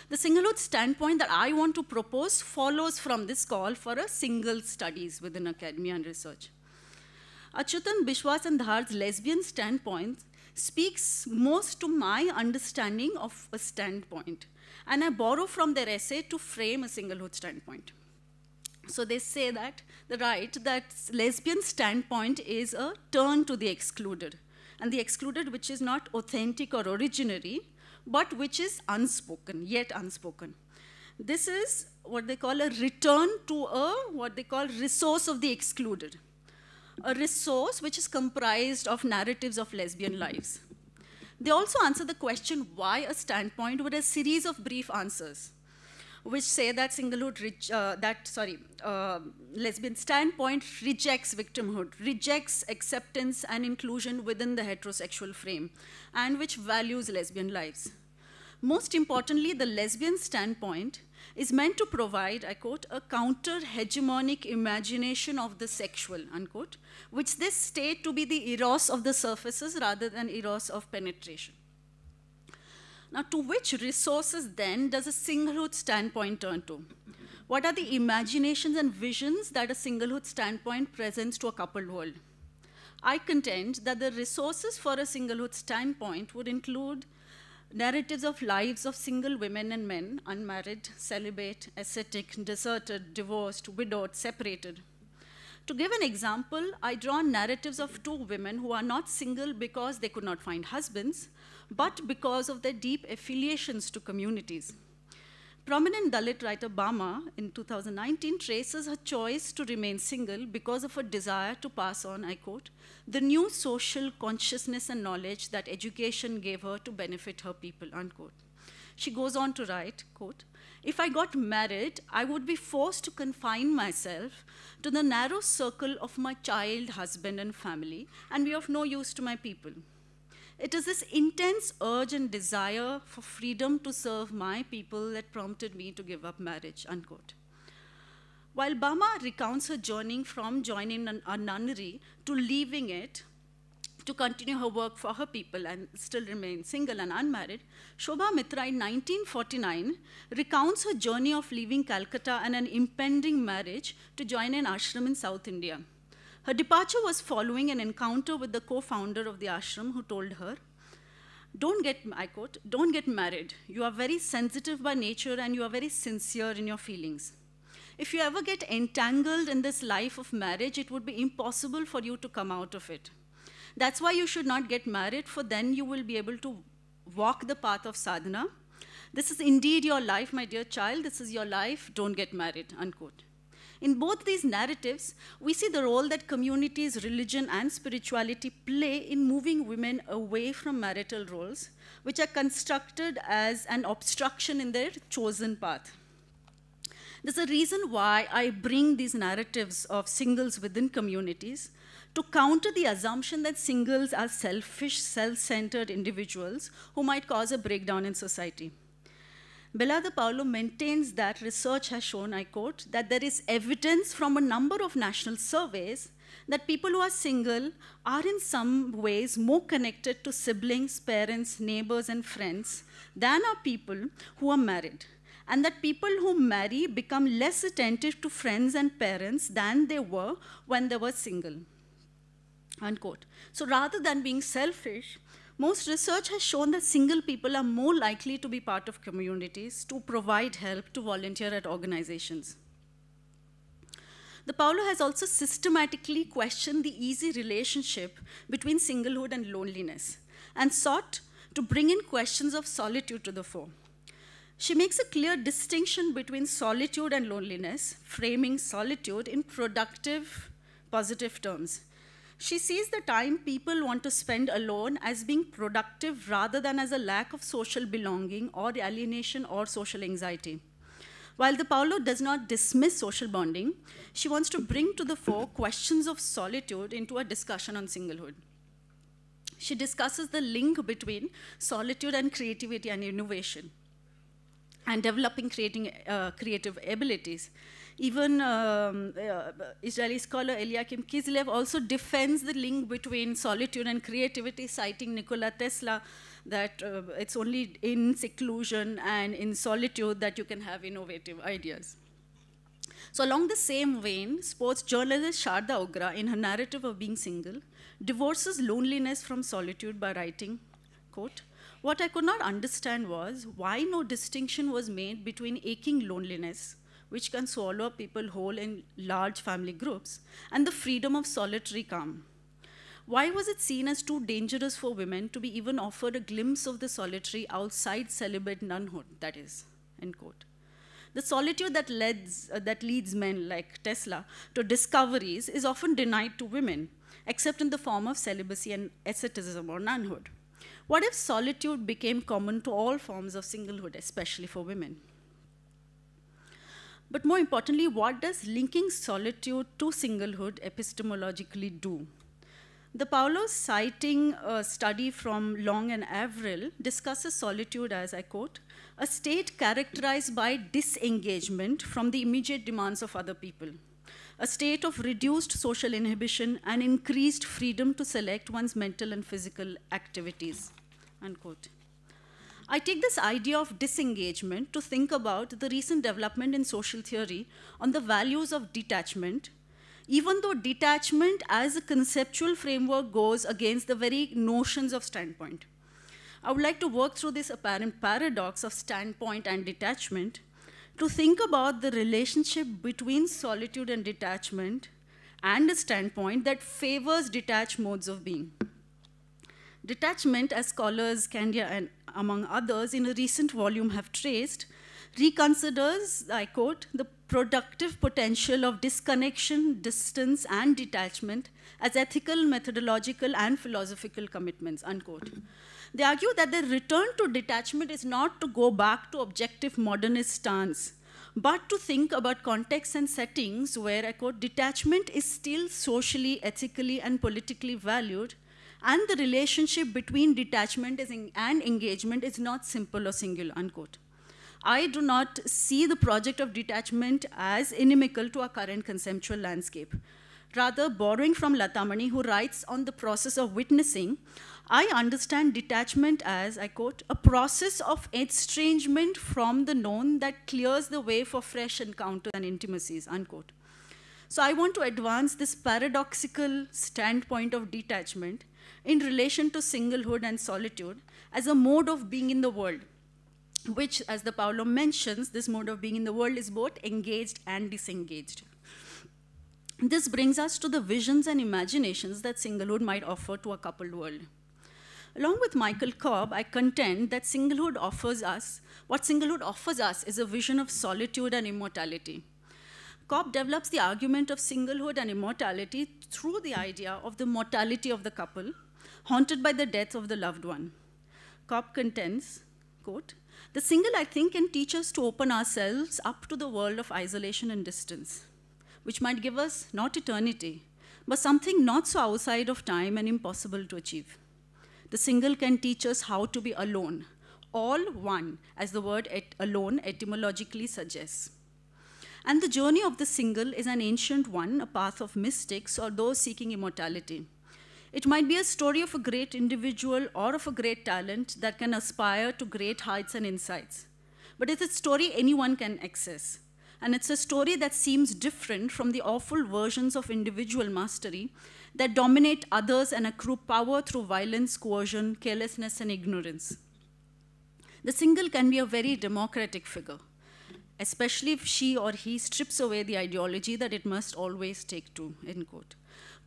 The singlehood standpoint that I want to propose follows from this call for a single studies within academia and research. Achyutan Biswas and Dhar's lesbian standpoint speaks most to my understanding of a standpoint. And I borrow from their essay to frame a singlehood standpoint. So they say that, they write that lesbian standpoint is a turn to the excluded. And the excluded which is not authentic or originary, but which is unspoken, yet unspoken. This is what they call a return to what they call resource of the excluded. A resource which is comprised of narratives of lesbian lives. They also answer the question why a standpoint with a series of brief answers, which say that lesbian standpoint rejects victimhood, rejects acceptance and inclusion within the heterosexual frame, and which values lesbian lives. Most importantly, the lesbian standpoint is meant to provide, I quote, a counter-hegemonic imagination of the sexual, unquote, which they state to be the eros of the surfaces rather than eros of penetration. Now, to which resources then does a singlehood standpoint turn to? What are the imaginations and visions that a singlehood standpoint presents to a coupled world? I contend that the resources for a singlehood standpoint would include narratives of lives of single women and men, unmarried, celibate, ascetic, deserted, divorced, widowed, separated. To give an example, I draw narratives of two women who are not single because they could not find husbands, but because of their deep affiliations to communities. Prominent Dalit writer Bama, in 2019, traces her choice to remain single because of her desire to pass on, I quote, the new social consciousness and knowledge that education gave her to benefit her people, unquote. She goes on to write, quote, if I got married, I would be forced to confine myself to the narrow circle of my child, husband, and family, and be of no use to my people. It is this intense urge and desire for freedom to serve my people that prompted me to give up marriage, unquote. While Bama recounts her journey from joining a nunnery to leaving it to continue her work for her people and still remain single and unmarried, Shobha Mitra in 1949 recounts her journey of leaving Calcutta and an impending marriage to join an ashram in South India. Her departure was following an encounter with the co-founder of the ashram who told her, I quote, don't get married. You are very sensitive by nature and you are very sincere in your feelings. If you ever get entangled in this life of marriage, it would be impossible for you to come out of it. That's why you should not get married, for then you will be able to walk the path of sadhana. This is indeed your life, my dear child. This is your life. Don't get married, unquote. In both these narratives, we see the role that communities, religion, and spirituality play in moving women away from marital roles, which are constructed as an obstruction in their chosen path. There's a reason why I bring these narratives of singles within communities to counter the assumption that singles are selfish, self-centered individuals who might cause a breakdown in society. Bella de Paulo maintains that research has shown, I quote, that there is evidence from a number of national surveys that people who are single are in some ways more connected to siblings, parents, neighbors, and friends than are people who are married, and that people who marry become less attentive to friends and parents than they were when they were single, unquote. So rather than being selfish, most research has shown that single people are more likely to be part of communities, to provide help, to volunteer at organizations. De Paulo has also systematically questioned the easy relationship between singlehood and loneliness and sought to bring in questions of solitude to the fore. She makes a clear distinction between solitude and loneliness, framing solitude in productive, positive terms. She sees the time people want to spend alone as being productive rather than as a lack of social belonging or alienation or social anxiety. While De Paulo does not dismiss social bonding, she wants to bring to the fore questions of solitude into a discussion on singlehood. She discusses the link between solitude and creativity and innovation, and developing creative abilities. Even Israeli scholar Eliakim Kislev also defends the link between solitude and creativity, citing Nikola Tesla, that it's only in seclusion and in solitude that you can have innovative ideas. So along the same vein, sports journalist Sharda Ugra, in her narrative of being single, divorces loneliness from solitude by writing, quote, "What I could not understand was why no distinction was made between aching loneliness, which can swallow people whole in large family groups, and the freedom of solitary calm. Why was it seen as too dangerous for women to be even offered a glimpse of the solitary outside celibate nunhood, that is," end quote. The solitude that leads men like Tesla to discoveries is often denied to women, except in the form of celibacy and asceticism or nunhood. What if solitude became common to all forms of singlehood, especially for women? But more importantly, what does linking solitude to singlehood epistemologically do? De Paulo, citing a study from Long and Averill, discusses solitude as, I quote, "a state characterized by disengagement from the immediate demands of other people, a state of reduced social inhibition and increased freedom to select one's mental and physical activities," unquote. I take this idea of disengagement to think about the recent development in social theory on the values of detachment, even though detachment as a conceptual framework goes against the very notions of standpoint. I would like to work through this apparent paradox of standpoint and detachment to think about the relationship between solitude and detachment and a standpoint that favors detached modes of being. Detachment, as scholars Candia and among others in a recent volume have traced, reconsiders, I quote, "the productive potential of disconnection, distance, and detachment as ethical, methodological, and philosophical commitments," unquote. They argue that the return to detachment is not to go back to objective modernist stance, but to think about contexts and settings where, I quote, "detachment is still socially, ethically, and politically valued, and the relationship between detachment and engagement is not simple or singular," unquote. I do not see the project of detachment as inimical to our current conceptual landscape. Rather, borrowing from Latamani, who writes on the process of witnessing, I understand detachment as, I quote, "a process of estrangement from the known that clears the way for fresh encounters and intimacies," unquote. So I want to advance this paradoxical standpoint of detachment in relation to singlehood and solitude as a mode of being in the world, which, as De Paulo mentions, this mode of being in the world is both engaged and disengaged. This brings us to the visions and imaginations that singlehood might offer to a coupled world. Along with Michael Cobb, I contend that what singlehood offers us is a vision of solitude and immortality. Cobb develops the argument of singlehood and immortality through the idea of the mortality of the couple, haunted by the death of the loved one. Cobb contends, quote, "The single, I think, can teach us to open ourselves up to the world of isolation and distance, which might give us not eternity, but something not so outside of time and impossible to achieve. The single can teach us how to be alone, all one, as the word alone etymologically suggests. And the journey of the single is an ancient one, a path of mystics or those seeking immortality. It might be a story of a great individual or of a great talent that can aspire to great heights and insights. But it's a story anyone can access. And it's a story that seems different from the awful versions of individual mastery that dominate others and accrue power through violence, coercion, carelessness, and ignorance. The single can be a very democratic figure, especially if she or he strips away the ideology that it must always take to," end quote.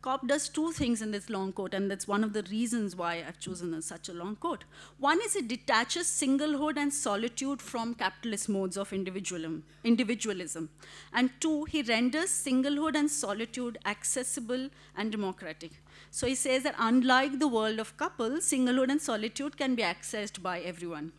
Cobb does two things in this long quote, and that's one of the reasons why I've chosen such a long quote. One is it detaches singlehood and solitude from capitalist modes of individualism. And two, he renders singlehood and solitude accessible and democratic. So he says that unlike the world of couples, singlehood and solitude can be accessed by everyone.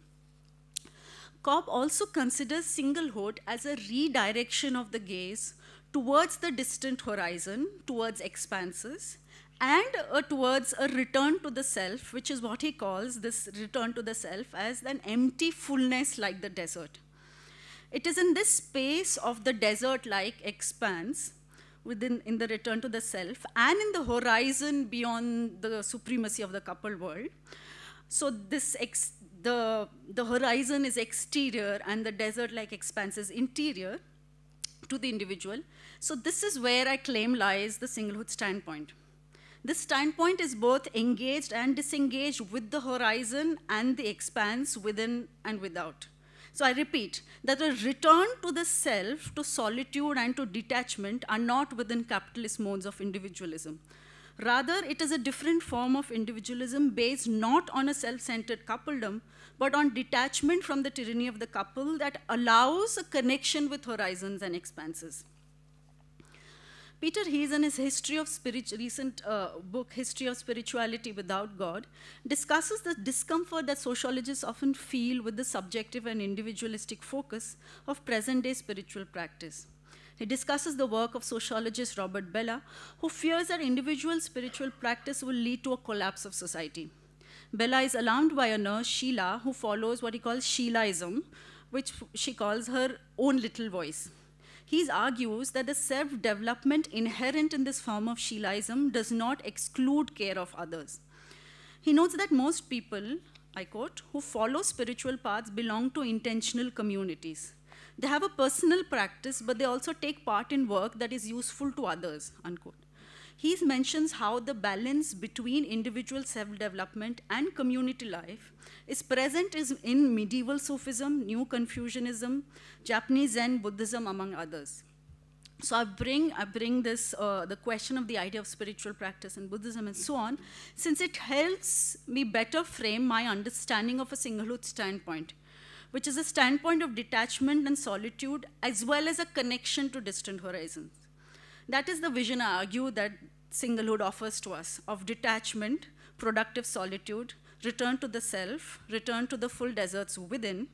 Cobb also considers singlehood as a redirection of the gaze towards the distant horizon, towards expanses, and towards a return to the self, which is what he calls this return to the self as an empty fullness like the desert. It is in this space of the desert-like expanse, in the return to the self, and in the horizon beyond the supremacy of the couple world. So the horizon is exterior and the desert-like expanse is interior. to the individual. So this is where I claim lies the singlehood standpoint. This standpoint is both engaged and disengaged with the horizon and the expanse within and without. So I repeat that a return to the self, to solitude, and to detachment are not within capitalist modes of individualism. Rather, it is a different form of individualism based not on a self-centered coupledom, but on detachment from the tyranny of the couple that allows a connection with horizons and expanses. Peter Hees, in his recent book, History of Spirituality Without God, discusses the discomfort that sociologists often feel with the subjective and individualistic focus of present-day spiritual practice. He discusses the work of sociologist Robert Bellah, who fears that individual spiritual practice will lead to a collapse of society. Bellah is alarmed by a nurse, Sheila, who follows what he calls Sheilaism, which she calls her own little voice. He argues that the self-development inherent in this form of Sheilaism does not exclude care of others. He notes that most people, I quote, who follow spiritual paths belong to intentional communities. They have a personal practice, but they also take part in work that is useful to others, unquote. He mentions how the balance between individual self-development and community life is present in medieval Sufism, New Confucianism, Japanese Zen Buddhism, among others. So I bring this, the question of the idea of spiritual practice in Buddhism and so on, since it helps me better frame my understanding of a singlehood standpoint, which is a standpoint of detachment and solitude, as well as a connection to distant horizons. That is the vision, I argue, that singlehood offers to us, of detachment, productive solitude, return to the self, return to the full deserts within,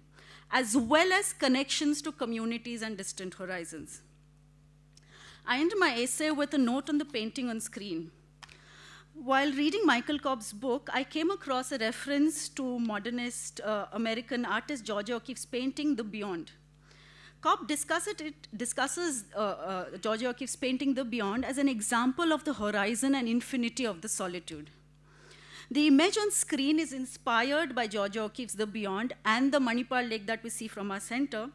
as well as connections to communities and distant horizons. I end my essay with a note on the painting on screen. While reading Michael Cobb's book, I came across a reference to modernist American artist Georgia O'Keeffe's painting, The Beyond. Cobb discusses Georgia O'Keeffe's painting, The Beyond, as an example of the horizon and infinity of the solitude. The image on screen is inspired by Georgia O'Keeffe's The Beyond and the Manipal Lake that we see from our center.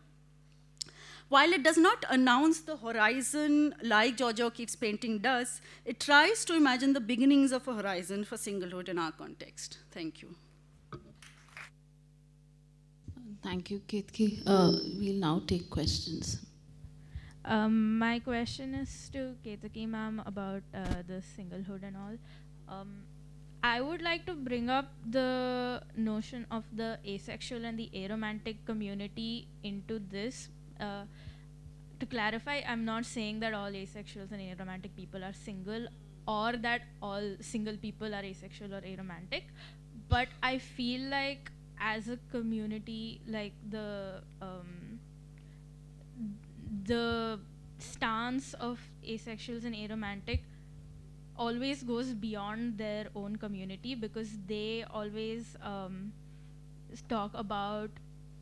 While it does not announce the horizon like Georgia O'Keeffe's painting does, it tries to imagine the beginnings of a horizon for singlehood in our context. Thank you. Thank you, Ketki. We'll now take questions. My question is to Ketaki ma'am about the singlehood and all. I would like to bring up the notion of the asexual and the aromantic community into this. To clarify, I'm not saying that all asexuals and aromantic people are single, or that all single people are asexual or aromantic, but I feel like as a community, like the stance of asexuals and aromantic always goes beyond their own community, because they always talk about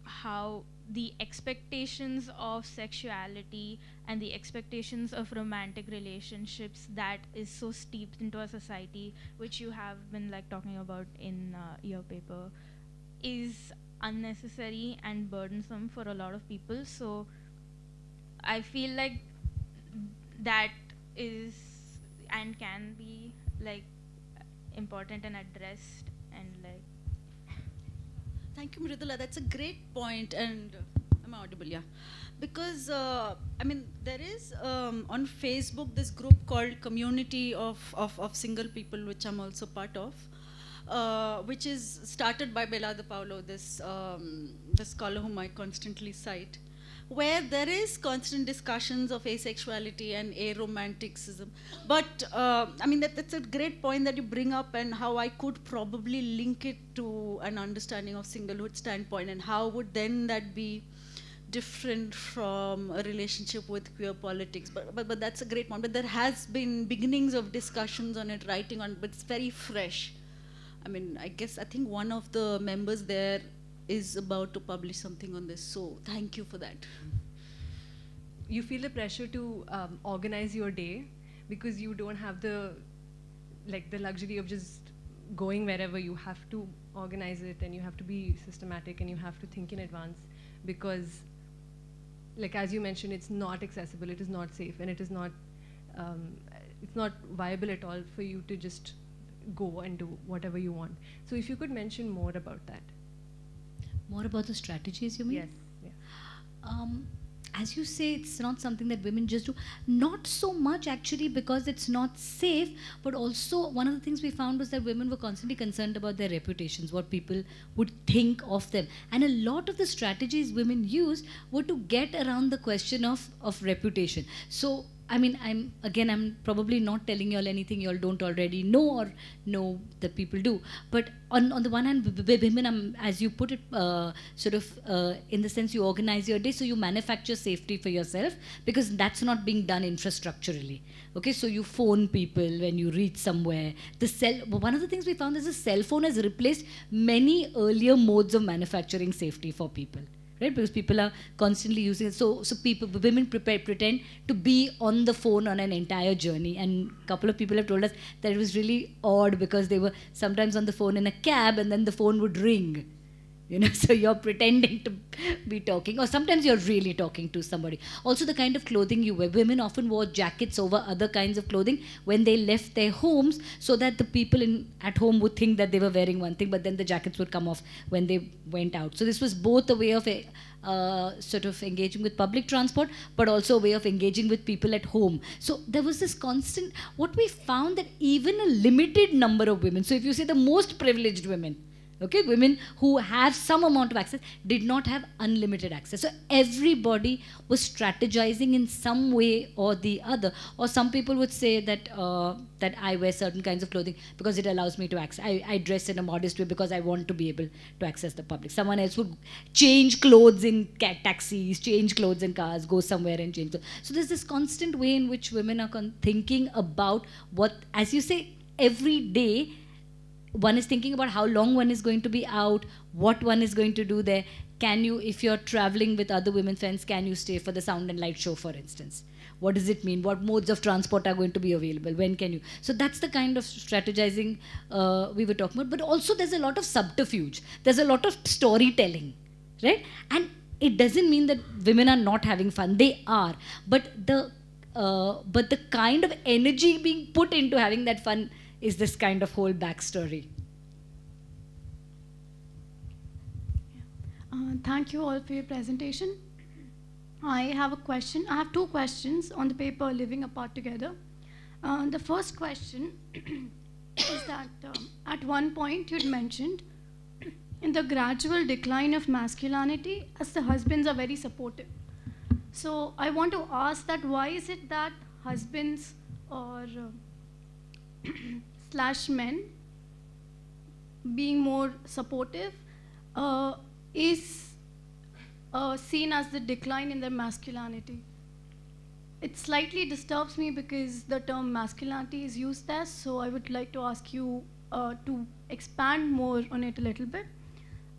how the expectations of sexuality and the expectations of romantic relationships that is so steeped into our society, which you have been like talking about in your paper, is unnecessary and burdensome for a lot of people. So I feel like that is and can be like important and addressed, and like. Thank you, Mridula. That's a great point, and I'm audible, yeah. Because, I mean, there is on Facebook this group called Community of Single People, which I'm also part of, which is started by Bella De Paulo, this scholar whom I constantly cite, where there is constant discussions of asexuality and aromanticism. But, I mean, that's a great point that you bring up, and how I could probably link it to an understanding of singlehood standpoint, and how would then that be different from a relationship with queer politics. But that's a great point. But there has been beginnings of discussions on it, writing on, but it's very fresh. I mean, I think one of the members there is about to publish something on this. So thank you for that. You feel the pressure to organize your day, because you don't have the luxury of just going wherever. You have to organize it, and you have to be systematic, and you have to think in advance, because like as you mentioned, it's not accessible, it is not safe, and um, it's not viable at all for you to just go and do whatever you want. So if you could mention more about that. More about the strategies, you mean? Yes. Yeah. As you say, it's not something that women just do. Not so much actually because it's not safe, but also one of the things we found was that women were constantly concerned about their reputations, what people would think of them. And a lot of the strategies women used were to get around the question of reputation. So, I mean, I'm probably not telling you all anything you all don't already know or know that people do. But on the one hand, women, as you put it, in the sense you organize your day, so you manufacture safety for yourself because that's not being done infrastructurally. Okay, so you phone people when you reach somewhere. One of the things we found is the cell phone has replaced many earlier modes of manufacturing safety for people. Right, because people are constantly using it. So women pretend to be on the phone on an entire journey. And a couple of people have told us that it was really odd because they were sometimes on the phone in a cab and then the phone would ring. You know, so you're pretending to be talking, or sometimes you're really talking to somebody. Also, the kind of clothing you wear. Women often wore jackets over other kinds of clothing when they left their homes, so that the people at home would think that they were wearing one thing, but then the jackets would come off when they went out. So this was both a way of sort of engaging with public transport, but also a way of engaging with people at home. So there was this constant. What we found that even a limited number of women. So if you say the most privileged women. Okay, women who have some amount of access did not have unlimited access. So everybody was strategizing in some way or the other. Or some people would say that that I wear certain kinds of clothing because it allows me to access. I dress in a modest way because I want to be able to access the public. Someone else would change clothes in taxis, change clothes in cars, go somewhere and change clothes. So there's this constant way in which women are thinking about what, as you say, every day, one is thinking about how long one is going to be out, what one is going to do there. Can you, if you're traveling with other women friends, can you stay for the sound and light show, for instance? What does it mean? What modes of transport are going to be available? When can you? So that's the kind of strategizing we were talking about. But also there's a lot of subterfuge. There's a lot of storytelling, right? And it doesn't mean that women are not having fun. They are. But the kind of energy being put into having that fun is this kind of whole backstory. Thank you all for your presentation. I have a question. I have two questions on the paper Living Apart Together. The first question is that at one point you'd mentioned in the gradual decline of masculinity as the husbands are very supportive. So I want to ask that why is it that husbands or / men being more supportive is seen as the decline in their masculinity? It slightly disturbs me because the term masculinity is used there, so I would like to ask you to expand more on it a little bit.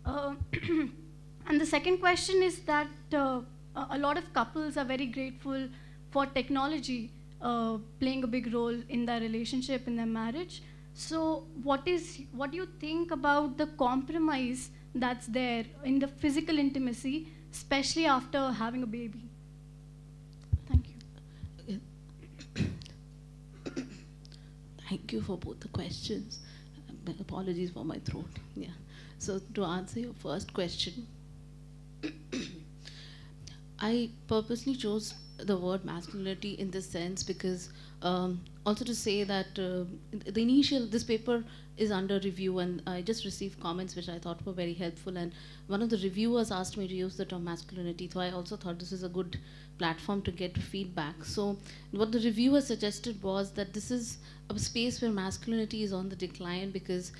And the second question is that a lot of couples are very grateful for technology playing a big role in their relationship, in their marriage. So what do you think about the compromise that's there in the physical intimacy, especially after having a baby? Thank you. Thank you for both the questions. Apologies for my throat. Yeah. So to answer your first question, I purposely chose the word masculinity in this sense because also to say that this paper is under review, and I just received comments which I thought were very helpful, and one of the reviewers asked me to use the term masculinity, so I also thought this is a good platform to get feedback. So what the reviewer suggested was that this is a space where masculinity is on the decline because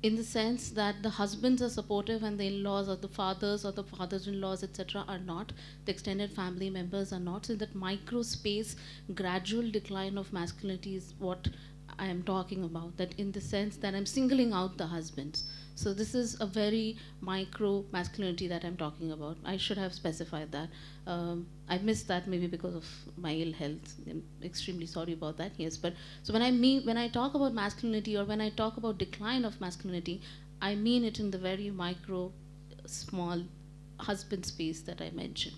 in the sense that the husbands are supportive and the in-laws or the fathers-in-laws, etc. are not, the extended family members are not. So that micro space, gradual decline of masculinity is what I am talking about, that in the sense that I'm singling out the husbands. So this is a very micro masculinity that I'm talking about. I should have specified that. I missed that maybe because of my ill health. I'm extremely sorry about that, yes. But so when I talk about masculinity or when I talk about decline of masculinity, I mean it in the very micro, small husband space that I mentioned.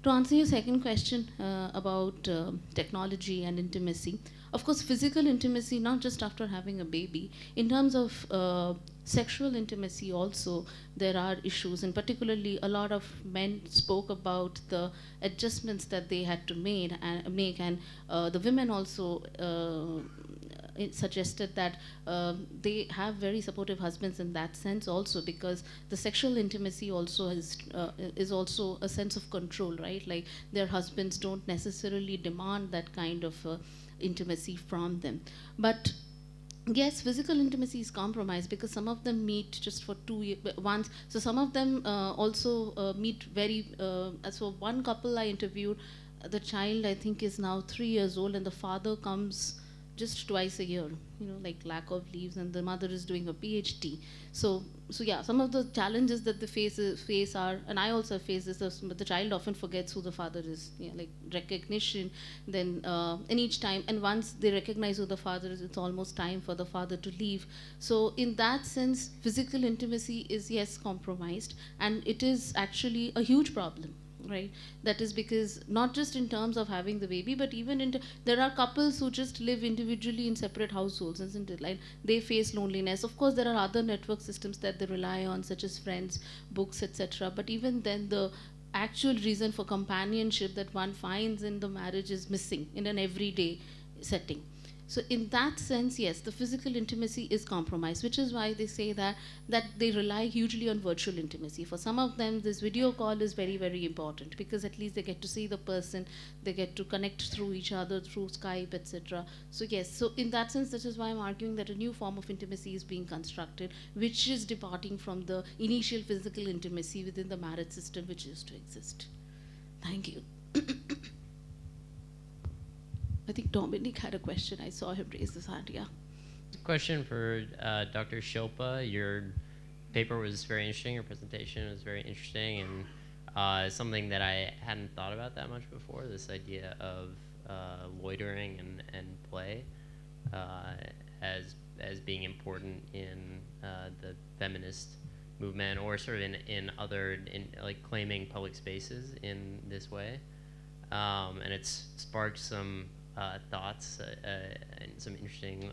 To answer your second question about technology and intimacy, of course, physical intimacy, not just after having a baby, in terms of sexual intimacy also, there are issues, and particularly a lot of men spoke about the adjustments that they had to make, and the women also it suggested that they have very supportive husbands in that sense also, because the sexual intimacy also is also a sense of control, right? Like their husbands don't necessarily demand that kind of intimacy from them. But yes, physical intimacy is compromised because some of them meet just for 2 years once. So some of them also meet very. So one couple I interviewed, the child I think is now 3 years old, and the father comes just twice a year, you know, like lack of leaves, and the mother is doing a PhD. So yeah, some of the challenges that they face are, and I also face this, but the child often forgets who the father is, like recognition, then, and each time, and once they recognize who the father is, it's almost time for the father to leave. So in that sense, physical intimacy is, yes, compromised, and it is actually a huge problem. Right, that is because not just in terms of having the baby, but even there are couples who just live individually in separate households, isn't it? Like they face loneliness. Of course, there are other network systems that they rely on, such as friends, books, etc. But even then, the actual reason for companionship that one finds in the marriage is missing in an everyday setting. So in that sense, yes, the physical intimacy is compromised, which is why they say that they rely hugely on virtual intimacy. For some of them, this video call is very, very important, because at least they get to see the person, they get to connect through each other, through Skype, etc. So yes, so in that sense, this is why I'm arguing that a new form of intimacy is being constructed, which is departing from the initial physical intimacy within the marriage system which used to exist. Thank you. I think Dominic had a question. I saw him raise his hand, yeah. Question for Dr. Shilpa. Your paper was very interesting, your presentation was very interesting, and something that I hadn't thought about that much before, this idea of loitering and play as being important in the feminist movement, or sort of in like claiming public spaces in this way. And it's sparked some thoughts and some interesting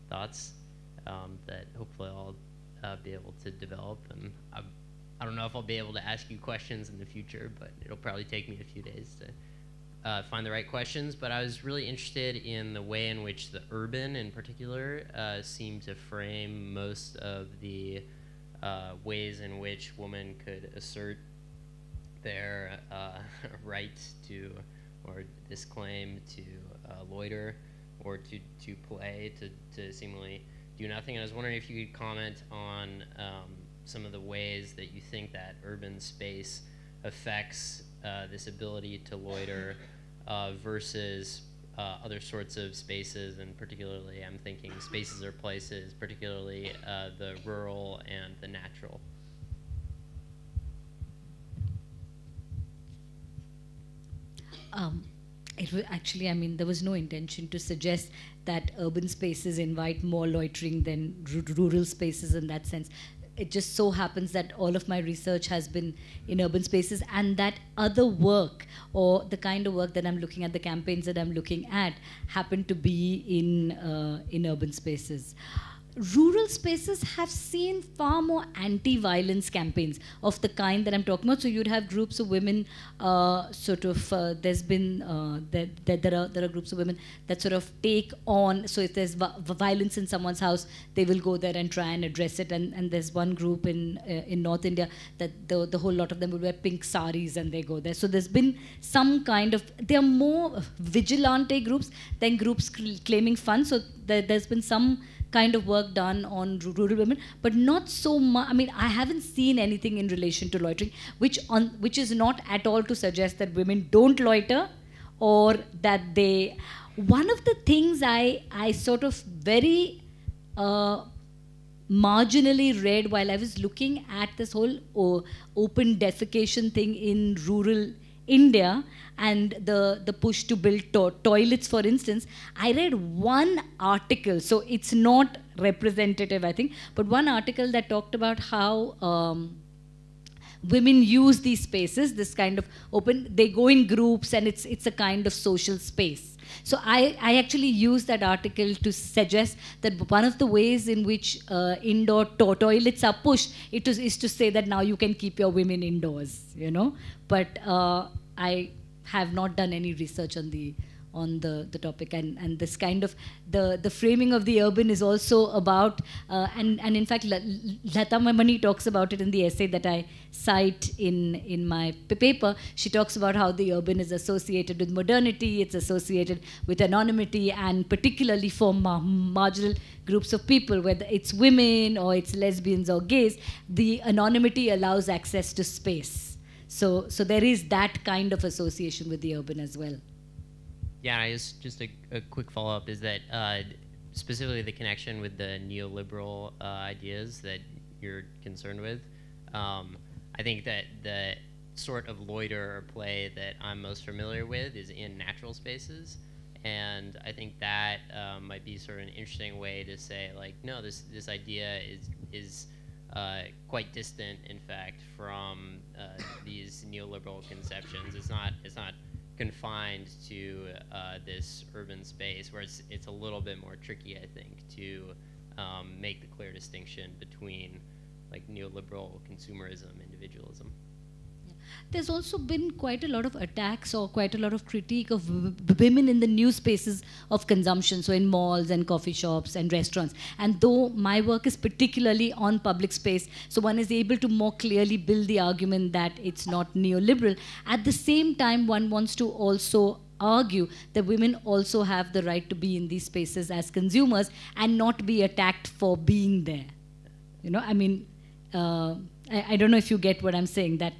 thoughts that hopefully I'll be able to develop. And I don't know if I'll be able to ask you questions in the future, but it'll probably take me a few days to find the right questions. But I was really interested in the way in which the urban, in particular, seemed to frame most of the ways in which women could assert their right to, or this claim to loiter, or to play, to seemingly do nothing. I was wondering if you could comment on some of the ways that you think that urban space affects this ability to loiter versus other sorts of spaces, and particularly I'm thinking spaces or places, particularly the rural and the natural. Actually, I mean, there was no intention to suggest that urban spaces invite more loitering than rural spaces in that sense. It just so happens that all of my research has been in urban spaces, and that other work, or the kind of work that I'm looking at, the campaigns that I'm looking at, happen to be in urban spaces. Rural spaces have seen far more anti-violence campaigns of the kind that I'm talking about. So you'd have groups of women, there's been, there are groups of women that sort of take on, so if there's violence in someone's house, they will go there and try and address it. And there's one group in North India that the whole lot of them will wear pink saris and they go there. So there's been some kind of, there are more vigilante groups than groups claiming fun. So there's been some kind of work done on rural women, but not so much. I mean, I haven't seen anything in relation to loitering, which is not at all to suggest that women don't loiter, or that they. One of the things I sort of very marginally read while I was looking at this whole open defecation thing in rural India, and the push to build toilets, for instance, I read one article, so it's not representative, I think, but one article that talked about how women use these spaces, this kind of open, they go in groups and it's a kind of social space. So I actually used that article to suggest that one of the ways in which indoor toilets are pushed is to say that now you can keep your women indoors, you know. But I have not done any research on the topic, and this kind of the framing of the urban is also about and in fact Lata Mani talks about it in the essay that I cite in my paper. She talks about how the urban is associated with modernity, it's associated with anonymity, and particularly for marginal groups of people, whether it's women or it's lesbians or gays, the anonymity allows access to space. So there is that kind of association with the urban as well. Yeah, just a quick follow-up is that specifically the connection with the neoliberal ideas that you're concerned with. I think that the sort of loiter or play that I'm most familiar with is in natural spaces, and I think that might be sort of an interesting way to say, like, no, this idea is quite distant, in fact, from these neoliberal conceptions. It's not confined to this urban space, where it's a little bit more tricky, I think, to make the clear distinction between like neoliberal consumerism, individualism. Yeah. There's also been quite a lot of attacks or quite a lot of critique of women in the new spaces of consumption, so in malls and coffee shops and restaurants. And though my work is particularly on public space, so one is able to more clearly build the argument that it's not neoliberal, at the same time one wants to also argue that women also have the right to be in these spaces as consumers and not be attacked for being there. You know, I mean, I don't know if you get what I'm saying, that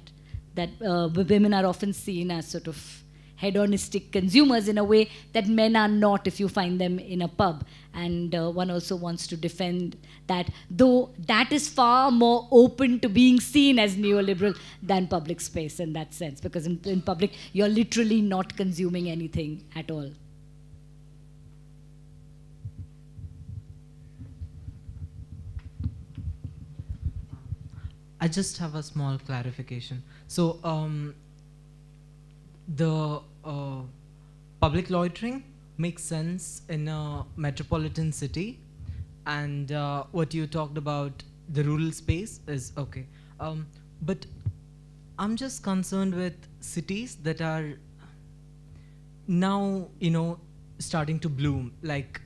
women are often seen as sort of hedonistic consumers in a way that men are not if you find them in a pub. And one also wants to defend that, though that is far more open to being seen as neoliberal than public space in that sense, because in public you're literally not consuming anything at all. I just have a small clarification. So the public loitering makes sense in a metropolitan city, and what you talked about, the rural space, is okay. But I'm just concerned with cities that are now, you know, starting to bloom. Like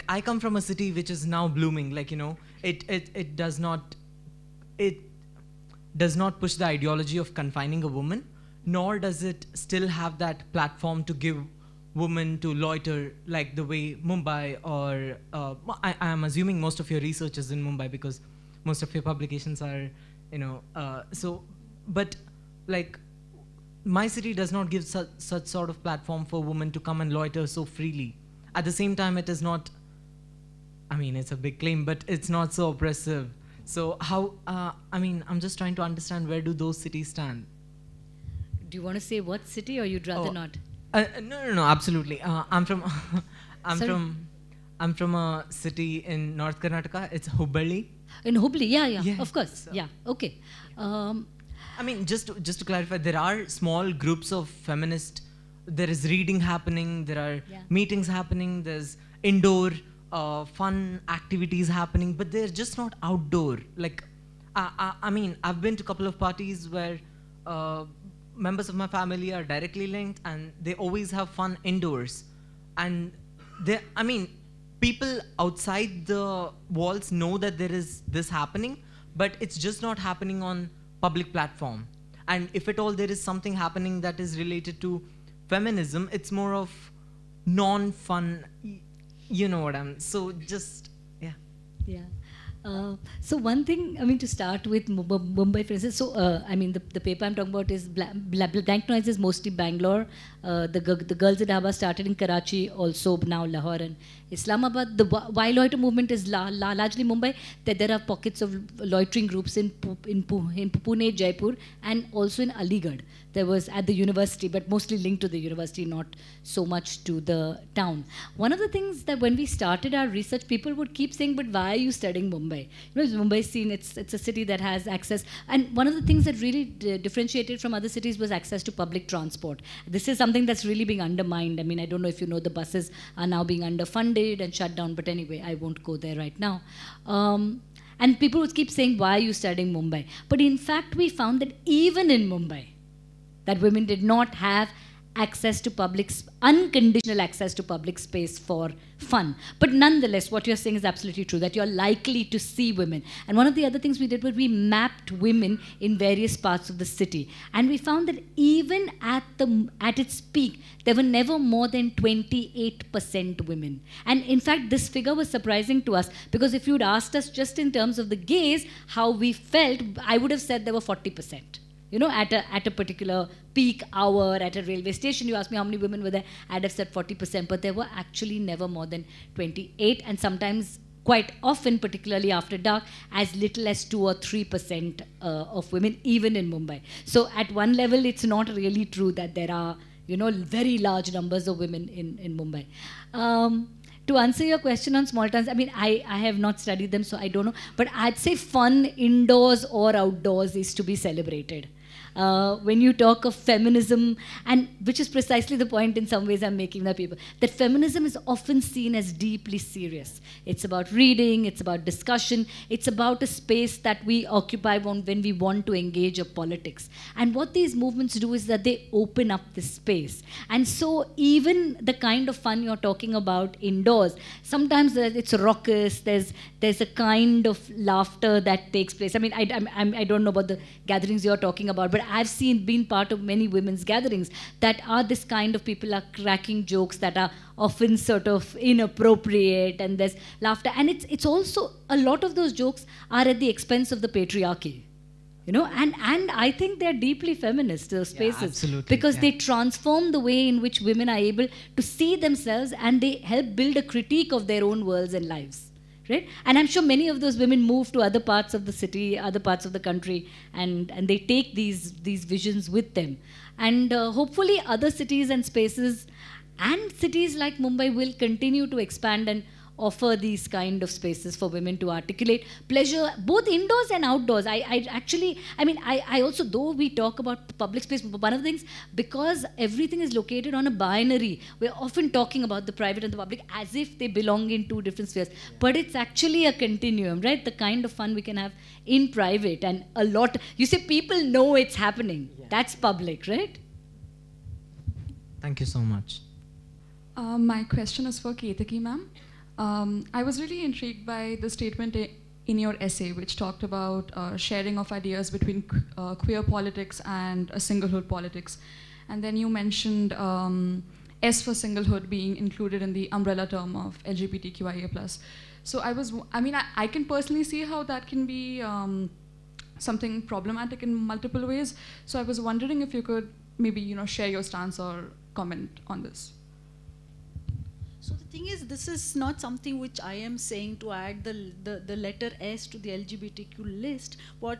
I come from a city which is now blooming. Like, you know, it does not push the ideology of confining a woman, nor does it still have that platform to give women to loiter like the way Mumbai or I am assuming most of your research is in Mumbai because most of your publications are, you know, but like my city does not give such sort of platform for women to come and loiter so freely. At the same time, it is not, I mean, it's a big claim, but it's not so oppressive. So how, I mean, I'm just trying to understand, where do those cities stand? Do you want to say what city, or you'd rather not? No, absolutely. I'm from, I'm from a city in North Karnataka. It's Hubballi. In Hubli, yeah, of course, so, yeah, okay. I mean, just to clarify, there are small groups of feminist. There is reading happening. There are meetings happening. There's indoor fun activities happening, but they're just not outdoor. Like, I mean, I've been to a couple of parties where members of my family are directly linked, and they always have fun indoors. And they, I mean, people outside the walls know that there is this happening, but it's just not happening on public platform. And if at all there is something happening that is related to feminism, it's more of non-fun. You know what I'm, so just, yeah. Yeah. So one thing, I mean, to start with Mumbai, for instance, so I mean, the paper I'm talking about is Blank Noise is mostly Bangalore. The Girls at Dhaba started in Karachi, also now Lahore Islamabad. The Why Loiter movement is largely Mumbai. There are pockets of loitering groups in Pune, Jaipur, and also in Aligarh. There was at the university, but mostly linked to the university, not so much to the town. One of the things that when we started our research, people would keep saying, but why are you studying Mumbai? You know, Mumbai scene, it's a city that has access. And one of the things that really differentiated from other cities was access to public transport. This is something that's really being undermined. I mean, I don't know if you know, the buses are now being underfunded and shut down, but anyway, I won't go there right now. And people would keep saying, why are you studying Mumbai? But in fact, we found that even in Mumbai, that women did not have access to unconditional access to public space for fun. But nonetheless, what you're saying is absolutely true, that you're likely to see women. And one of the other things we did was we mapped women in various parts of the city. And we found that even at its peak, there were never more than 28% women. And in fact, this figure was surprising to us, because if you'd asked us just in terms of the gaze, how we felt, I would have said there were 40%. You know, at a particular peak hour at a railway station, you asked me how many women were there, I'd have said 40%, but there were actually never more than 28, and sometimes quite often, particularly after dark, as little as 2 or 3% of women, even in Mumbai. So at one level, it's not really true that there are, you know, very large numbers of women in Mumbai. To answer your question on small towns, I mean, I have not studied them, so I don't know. But I'd say fun indoors or outdoors is to be celebrated. When you talk of feminism, and which is precisely the point in some ways I'm making the people, that feminism is often seen as deeply serious. It's about reading, it's about discussion, it's about a space that we occupy when we want to engage of politics. And what these movements do is that they open up this space. And so even the kind of fun you're talking about indoors, sometimes it's raucous, there's a kind of laughter that takes place. I mean, I don't know about the gatherings you're talking about, but I've been part of many women's gatherings that are this kind of people are cracking jokes that are often sort of inappropriate, and there's laughter. And it's also, a lot of those jokes are at the expense of the patriarchy. You know, and I think they're deeply feminist, those spaces. Yeah, absolutely, because they transform the way in which women are able to see themselves, and they help build a critique of their own worlds and lives. Right? And I'm sure many of those women move to other parts of the city, other parts of the country, and they take these visions with them. And hopefully other cities and spaces and cities like Mumbai will continue to expand and offer these kind of spaces for women to articulate pleasure, both indoors and outdoors. I also, though we talk about public space, one of the things, because everything is located on a binary, we're often talking about the private and the public as if they belong in two different spheres. Yeah. But it's actually a continuum, right? The kind of fun we can have in private, and a lot, you say people know it's happening. Yeah. That's public, right? Thank you so much. My question is for Ketaki ma'am. I was really intrigued by the statement in your essay, which talked about sharing of ideas between queer politics and singlehood politics. And then you mentioned S for singlehood being included in the umbrella term of LGBTQIA+. So I can personally see how that can be something problematic in multiple ways. So I was wondering if you could maybe, you know, share your stance or comment on this. So the thing is, this is not something which I am saying to add the letter S to the LGBTQ list.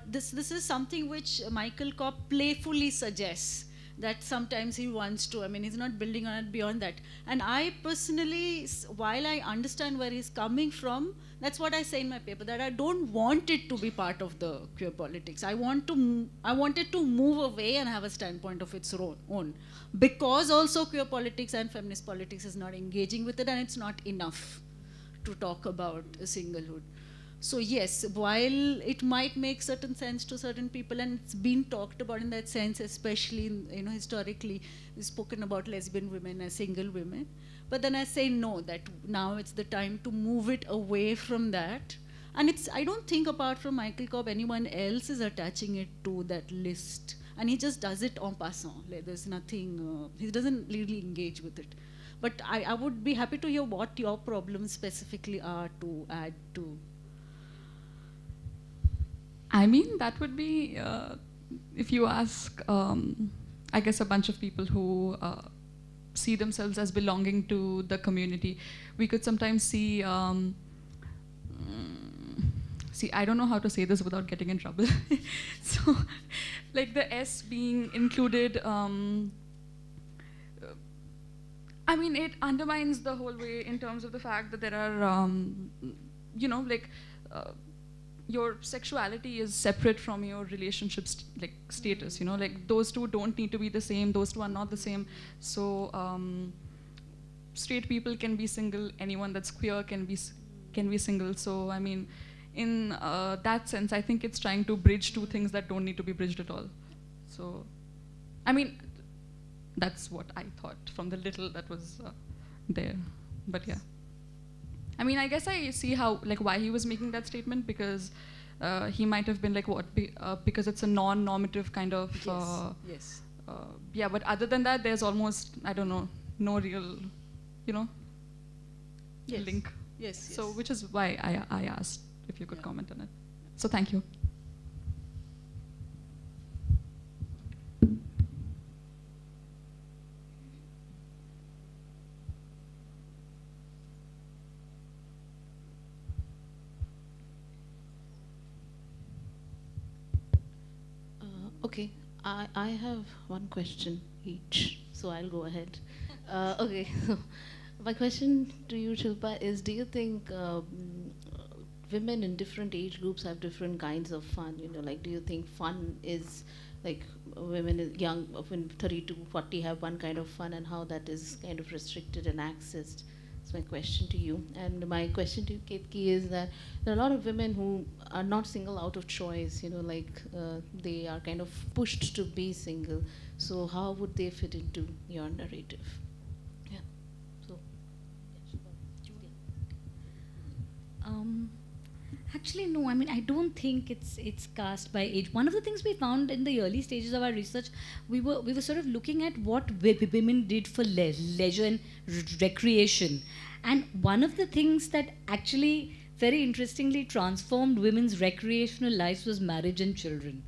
This is something which Michael Kopp playfully suggests, that sometimes he wants to. I mean, he's not building on it beyond that. And I personally, while I understand where he's coming from, that's what I say in my paper, that I don't want it to be part of the queer politics. I want it to move away and have a standpoint of its own. Because also queer politics and feminist politics is not engaging with it, and it's not enough to talk about a singlehood. So yes, while it might make certain sense to certain people, and it's been talked about in that sense, especially in, you know, historically, we've spoken about lesbian women as single women. But then I say no, that now it's the time to move it away from that. And I don't think apart from Michael Kopp, anyone else is attaching it to that list. And he just does it en passant. Like, there's nothing, he doesn't really engage with it. But I would be happy to hear what your problems specifically are to add to. I mean, that would be, if you ask, I guess, a bunch of people who see themselves as belonging to the community. We could sometimes see, see, I don't know how to say this without getting in trouble. So, like the S being included, I mean, it undermines the whole way in terms of the fact that there are, you know, like, your sexuality is separate from your relationship like status, you know, like those two don't need to be the same, those two are not the same. So straight people can be single, anyone that's queer can be single. So I mean, in that sense, I think it's trying to bridge two things that don't need to be bridged at all. So, I mean, that's what I thought from the little that was there, but yeah. I mean, I guess I see how, like, why he was making that statement, because he might have been like, what, because it's a non-normative kind of, yes. Yeah, but other than that, there's almost, I don't know, no real, you know, Yes. link. Yes, So, yes. which is why I asked if you could comment on it. So, thank you. Okay, I have one question each, so I'll go ahead. Okay, so my question to you, Shilpa, is do you think women in different age groups have different kinds of fun? You know, like, do you think fun is like women young, when 30 to 40 have one kind of fun, and how that is kind of restricted and accessed? That's my question to you. And my question to you, Ketki, is that there are a lot of women who are not single out of choice, you know, like they are kind of pushed to be single. So how would they fit into your narrative? Yeah. So. Actually, no. I mean, I don't think it's cast by age. One of the things we found in the early stages of our research, we were sort of looking at what women did for leisure and recreation, and one of the things that actually very interestingly transformed women's recreational lives was marriage and children.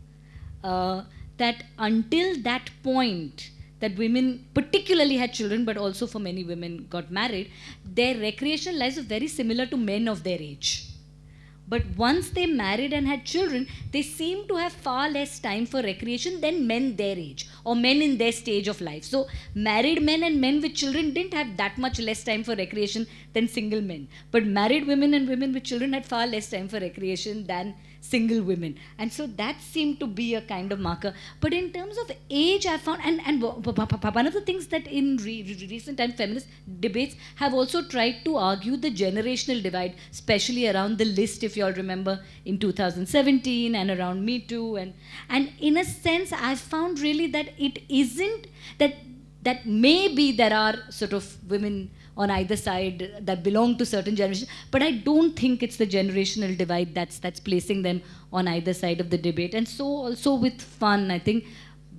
That until that point, that women particularly had children, but also for many women got married, their recreational lives were very similar to men of their age. But once they married and had children, they seemed to have far less time for recreation than men their age, or men in their stage of life. So married men and men with children didn't have that much less time for recreation than single men. But married women and women with children had far less time for recreation than single women. And so that seemed to be a kind of marker. But in terms of age, I found, and one of the things that in recent time feminist debates have also tried to argue the generational divide, especially around the list, if you all remember, in 2017 and around Me Too. And in a sense, I found really that it isn't, that maybe there are sort of women on either side that belong to certain generations, but I don't think it's the generational divide that's placing them on either side of the debate. And so also with fun, I think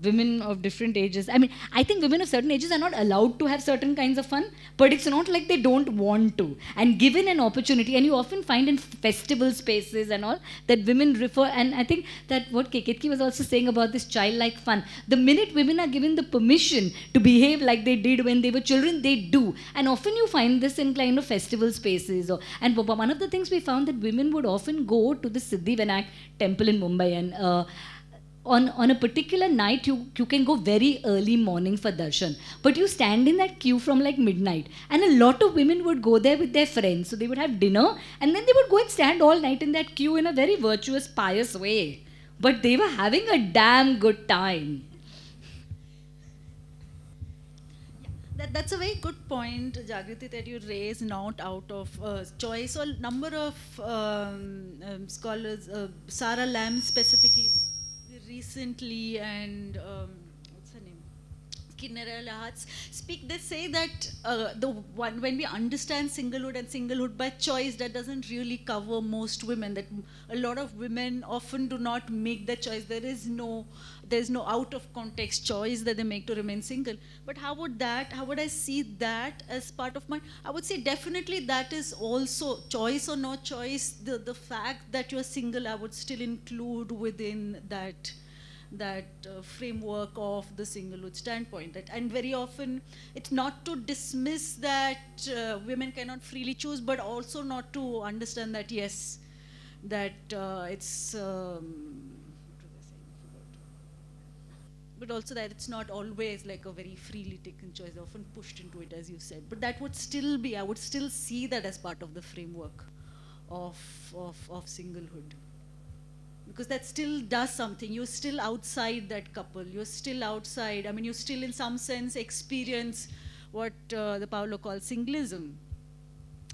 women of different ages, I mean, I think women of certain ages are not allowed to have certain kinds of fun, but it's not like they don't want to. And given an opportunity, and you often find in festival spaces and all, that women refer, and I think that what Ketki was also saying about this childlike fun, the minute women are given the permission to behave like they did when they were children, they do. And often you find this in kind of festival spaces. And one of the things we found that women would often go to the Siddhivinayak temple in Mumbai, and on a particular night, you can go very early morning for darshan, but you stand in that queue from like midnight, and a lot of women would go there with their friends. So they would have dinner, and then they would go and stand all night in that queue in a very virtuous, pious way. But they were having a damn good time. That's a very good point, Jagriti, that you raise, not out of choice. So a number of scholars, Sarah Lamb specifically, recently, and what's her name, Kinnara Lahatz, speak. They say that when we understand singlehood and singlehood by choice, that doesn't really cover most women. That a lot of women often do not make the choice. There's no out of context choice that they make to remain single. But how would I see that as part of my? I would say definitely that is also choice or no choice. The fact that you're single, I would still include within that framework of the singlehood standpoint. And very often, it's not to dismiss that women cannot freely choose, but also not to understand that, yes, that it's, but also that it's not always like a very freely taken choice, often pushed into it, as you said. But that would still be, I would still see that as part of the framework of singlehood. Because that still does something. You're still outside that couple. You're still outside. I mean, you still in some sense experience what the Paulo calls singlism,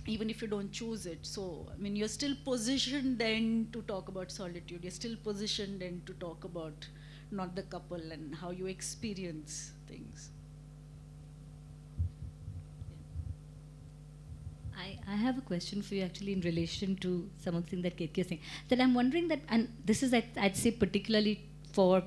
even if you don't choose it. So, I mean, you're still positioned then to talk about solitude. You're still positioned then to talk about not the couple and how you experience things. I have a question for you actually in relation to something that Ketki is saying. That I'm wondering that, and this is I'd say particularly for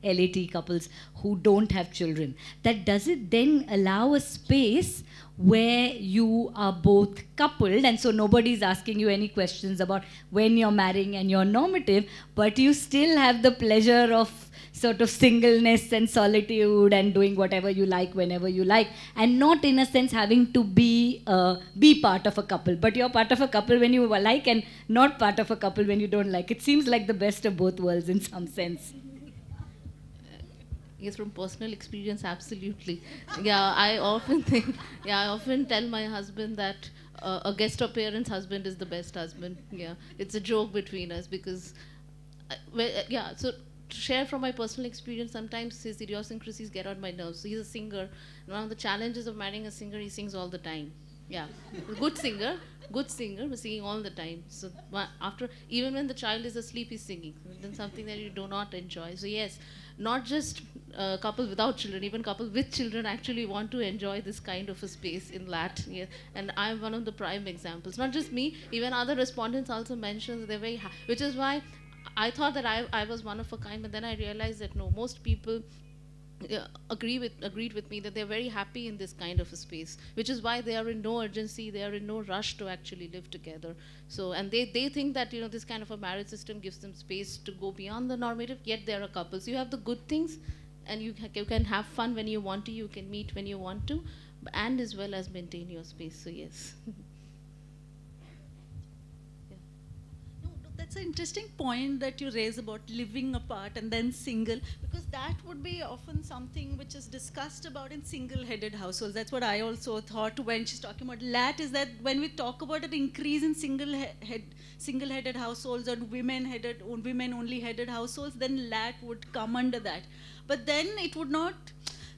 LAT couples who don't have children, that does it then allow a space where you are both coupled and so nobody's asking you any questions about when you're marrying and you're normative, but you still have the pleasure of sort of singleness and solitude and doing whatever you like whenever you like, and not in a sense having to be part of a couple, but you're part of a couple when you like and not part of a couple when you don't like. It seems like the best of both worlds in some sense. Yes, from personal experience, absolutely. Yeah, I often think, I often tell my husband that a guest appearance husband is the best husband. Yeah, it's a joke between us because, so to share from my personal experience, sometimes his idiosyncrasies get on my nerves. So he's a singer. And one of the challenges of marrying a singer, he sings all the time. Yeah, good singer, but singing all the time. So even when the child is asleep, he's singing. Then something that you do not enjoy. So yes, not just couples without children, even couples with children actually want to enjoy this kind of a space in LAT. Yeah. And I'm one of the prime examples. Not just me, even other respondents also mentioned they're very happy, which is why I thought that I was one of a kind, but then I realized that no, most people agreed with me that they're very happy in this kind of a space, which is why they are in no urgency, they are in no rush to actually live together. So, and they think that, you know, this kind of a marriage system gives them space to go beyond the normative, yet they're a couple. So you have the good things, and you can have fun when you want to, you can meet when you want to, and as well as maintain your space, so yes. That's an interesting point that you raise about living apart and then single, because that would be often something which is discussed about in single-headed households. That's what I also thought when she's talking about LAT, is that when we talk about an increase in single-headed households or women-only headed households, then LAT would come under that. But then it would not.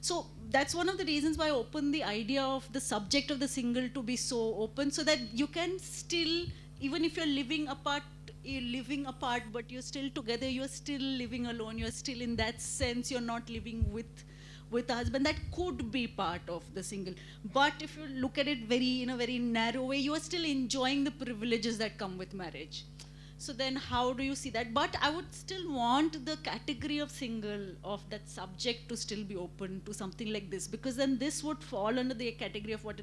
So that's one of the reasons why I opened the idea of the subject of the single to be so open, so that you can still, even if you're living apart, but you're still together, you're still living alone, you're still in that sense, you're not living with a husband. That could be part of the single. But if you look at it in a very narrow way, you are still enjoying the privileges that come with marriage. So then how do you see that? But I would still want the category of single, of that subject, to still be open to something like this, because then this would fall under the category of what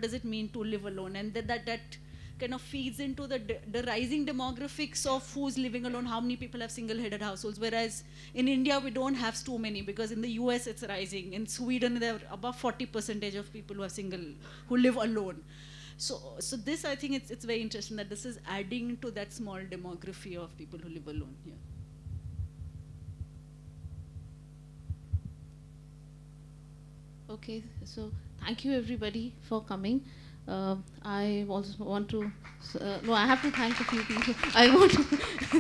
does it mean to live alone, and that kind of feeds into the rising demographics of who's living alone, how many people have single-headed households, whereas in India we don't have too many, because in the US it's rising. In Sweden there are above 40% of people who live alone. So this, I think it's very interesting that this is adding to that small demography of people who live alone here. Okay, so thank you everybody for coming. I also want to, I have to thank a few people. I want to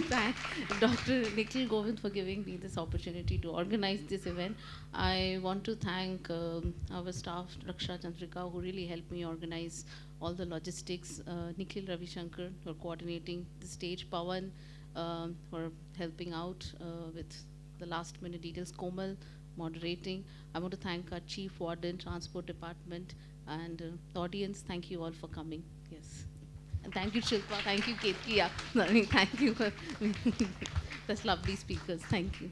thank Dr. Nikhil Govind for giving me this opportunity to organize this event. I want to thank our staff, Raksha Chandrika, who really helped me organize all the logistics, Nikhil Ravishankar for coordinating the stage, Pawan for helping out with the last minute details, Komal moderating. I want to thank our Chief Warden, Transport Department, and the audience. Thank you all for coming. Yes. And thank you, Shilpa. Thank you, Ketki. Thank you for such lovely speakers. Thank you.